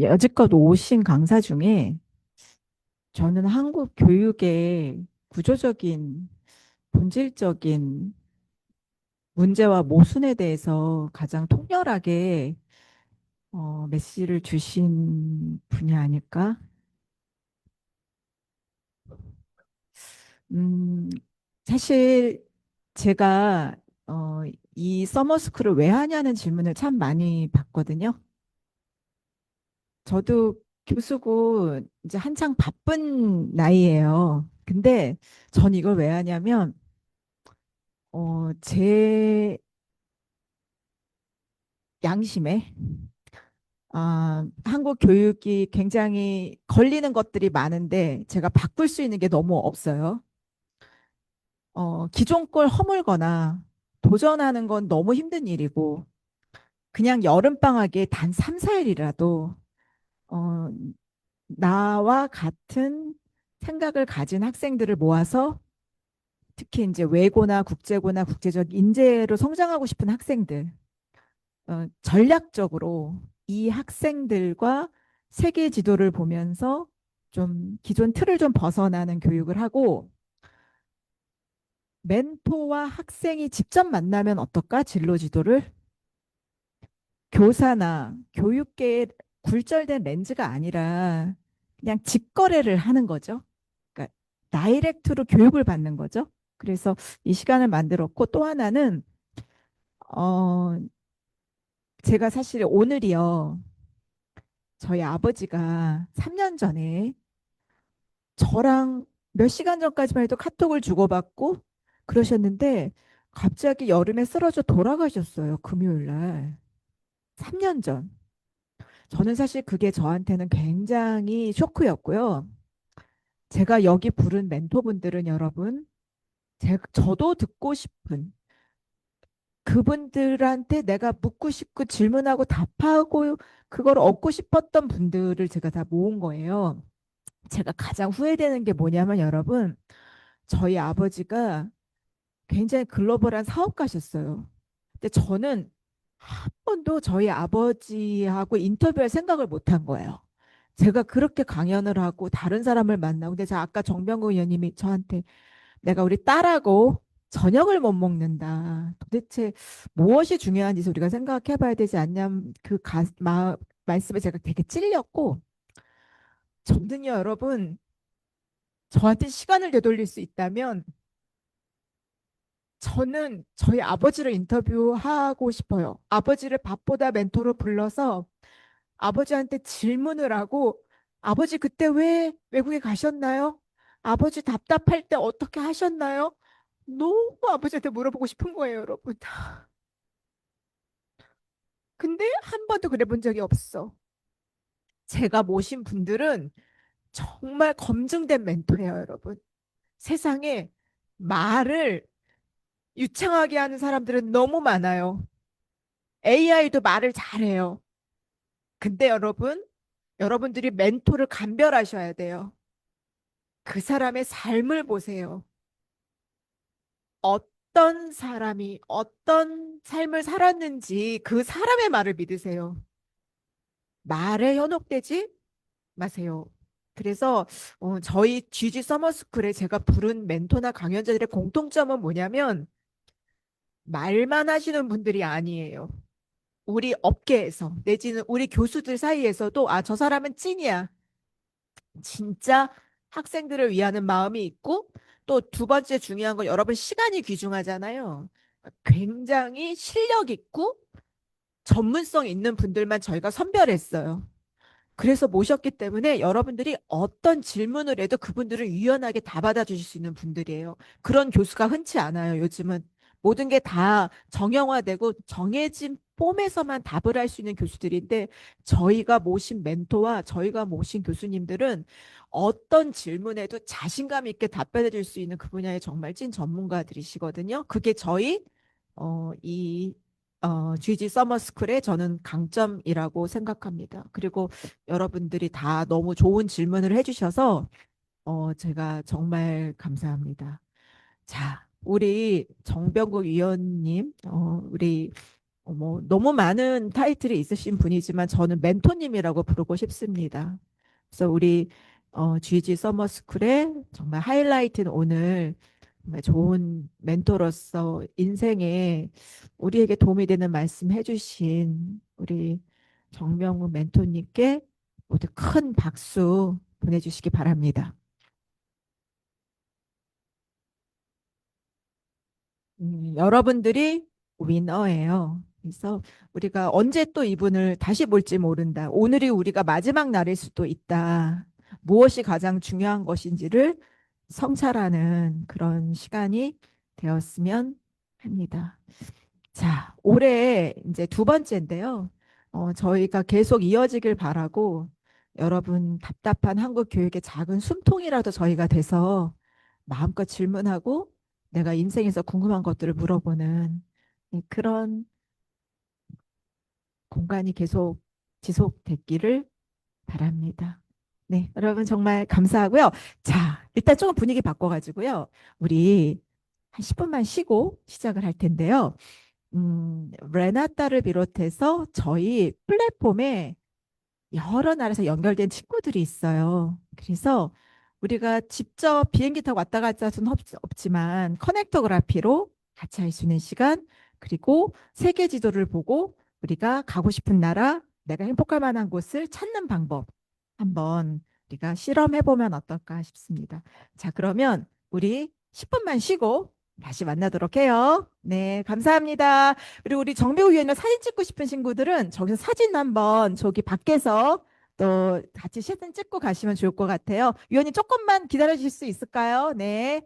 Speaker 1: 여지껏 오신 강사 중에 저는 한국 교육의 구조적인, 본질적인 문제와 모순에 대해서 가장 통렬하게 메시를 주신 분이 아닐까? 음, 사실 제가 이 서머스쿨을 왜 하냐는 질문을 참 많이 받거든요. 저도 교수고 이제 한창 바쁜 나이예요. 근데 전 이걸 왜 하냐면 제 양심에 한국 교육이 굉장히 걸리는 것들이 많은데 제가 바꿀 수 있는 게 너무 없어요. 기존 걸 허물거나 도전하는 건 너무 힘든 일이고 그냥 여름방학에 단 3, 4일이라도 어, 나와 같은 생각을 가진 학생들을 모아서 특히 이제 외고나 국제고나 국제적 인재로 성장하고 싶은 학생들 전략적으로 이 학생들과 세계 지도를 보면서 좀 기존 틀을 좀 벗어나는 교육을 하고 멘토와 학생이 직접 만나면 어떨까? 진로 지도를 교사나 교육계의 굴절된 렌즈가 아니라 그냥 직거래를 하는 거죠. 그러니까 다이렉트로 교육을 받는 거죠. 그래서 이 시간을 만들었고 또 하나는 어 제가 사실 오늘이요. 저희 아버지가 3년 전에 저랑 몇 시간 전까지만 해도 카톡을 주고받고 그러셨는데 갑자기 여름에 쓰러져 돌아가셨어요. 금요일 날. 3년 전. 저는 사실 그게 저한테는 굉장히 쇼크였고요. 제가 여기 부른 멘토분들은 여러분, 저도 듣고 싶은 그분들한테 내가 묻고 싶고 질문하고 답하고 그걸 얻고 싶었던 분들을 제가 다 모은 거예요. 제가 가장 후회되는 게 뭐냐면 여러분, 저희 아버지가 굉장히 글로벌한 사업가셨어요. 근데 저는 한 번도 저희 아버지하고 인터뷰할 생각을 못 한 거예요. 제가 그렇게 강연을 하고 다른 사람을 만나고 근데 저 아까 정병국 의원님이 저한테 내가 우리 딸하고 저녁을 못 먹는다. 도대체 무엇이 중요한지 우리가 생각해 봐야 되지 않냐 말씀에 제가 되게 찔렸고 저는요 여러분 저한테 시간을 되돌릴 수 있다면 저는 저희 아버지를 인터뷰하고 싶어요. 아버지를 밥보다 멘토로 불러서 아버지한테 질문을 하고 아버지 그때 왜 외국에 가셨나요? 아버지 답답할 때 어떻게 하셨나요? 너무 아버지한테 물어보고 싶은 거예요, 여러분. 근데 한 번도 그래 본 적이 없어. 제가 모신 분들은 정말 검증된 멘토예요, 여러분. 세상에 말을 유창하게 하는 사람들은 너무 많아요. AI도 말을 잘해요. 근데 여러분, 여러분들이 멘토를 감별하셔야 돼요. 그 사람의 삶을 보세요. 어떤 사람이 어떤 삶을 살았는지 그 사람의 말을 믿으세요. 말에 현혹되지 마세요. 그래서 저희 GG 서머스쿨에 제가 부른 멘토나 강연자들의 공통점은 뭐냐면 말만 하시는 분들이 아니에요.
Speaker 7: 우리 업계에서 내지는 우리 교수들 사이에서도 아, 저 사람은 찐이야. 진짜 학생들을 위하는 마음이 있고 또 두 번째 중요한 건 여러분 시간이 귀중하잖아요. 굉장히 실력 있고 전문성 있는 분들만 저희가 선별했어요. 그래서 모셨기 때문에 여러분들이 어떤 질문을 해도 그분들을 유연하게 다 받아주실 수 있는 분들이에요. 그런 교수가 흔치 않아요. 요즘은 모든 게 다 정형화되고 정해진 폼에서만 답을 할 수 있는 교수들인데 저희가 모신 멘토와 저희가 모신 교수님들은 어떤 질문에도 자신감 있게 답변해 줄 수 있는 그 분야의 정말 찐 전문가들이시거든요. 그게 저희 이 GG 서머스쿨의 저는 강점이라고 생각합니다. 그리고 여러분들이 다 너무 좋은 질문을 해주셔서 제가 정말 감사합니다. 자, 우리 정병국 위원님, 우리 뭐 너무 많은 타이틀이 있으신 분이지만 저는 멘토님이라고 부르고 싶습니다. 그래서 우리 GG 서머스쿨의 정말 하이라이트는 오늘 정말 좋은 멘토로서 인생에 우리에게 도움이 되는 말씀 해주신 우리 정명훈 멘토님께 모두 큰 박수 보내주시기 바랍니다. 여러분들이 위너예요. 그래서 우리가 언제 또 이분을 다시 볼지 모른다. 오늘이 우리가 마지막 날일 수도 있다. 무엇이 가장 중요한 것인지를 성찰하는 그런 시간이 되었으면 합니다. 자, 올해 이제 두 번째인데요. 저희가 계속 이어지길 바라고 여러분 답답한 한국 교육의 작은 숨통이라도 저희가 돼서 마음껏 질문하고 내가 인생에서 궁금한 것들을 물어보는 그런 공간이 계속 지속됐기를 바랍니다. 네, 여러분 정말 감사하고요. 자, 일단 조금 분위기 바꿔가지고요. 우리 한 10분만 쉬고 시작을 할 텐데요. 레나타를 비롯해서 저희 플랫폼에 여러 나라에서 연결된 친구들이 있어요. 그래서 우리가 직접 비행기 타고 왔다 갔다 할 수는 없지만 커넥터그라피로 같이 할 수 있는 시간 그리고 세계 지도를 보고 우리가 가고 싶은 나라 내가 행복할 만한 곳을 찾는 방법 한번 우리가 실험해 보면 어떨까 싶습니다. 자, 그러면 우리 10분만 쉬고 다시 만나도록 해요. 네, 감사합니다. 그리고 우리 정배우 위원님 사진 찍고 싶은 친구들은 저기서 사진 한번 저기 밖에서 또 같이 사진 찍고 가시면 좋을 것 같아요. 위원님 조금만 기다려 주실 수 있을까요? 네.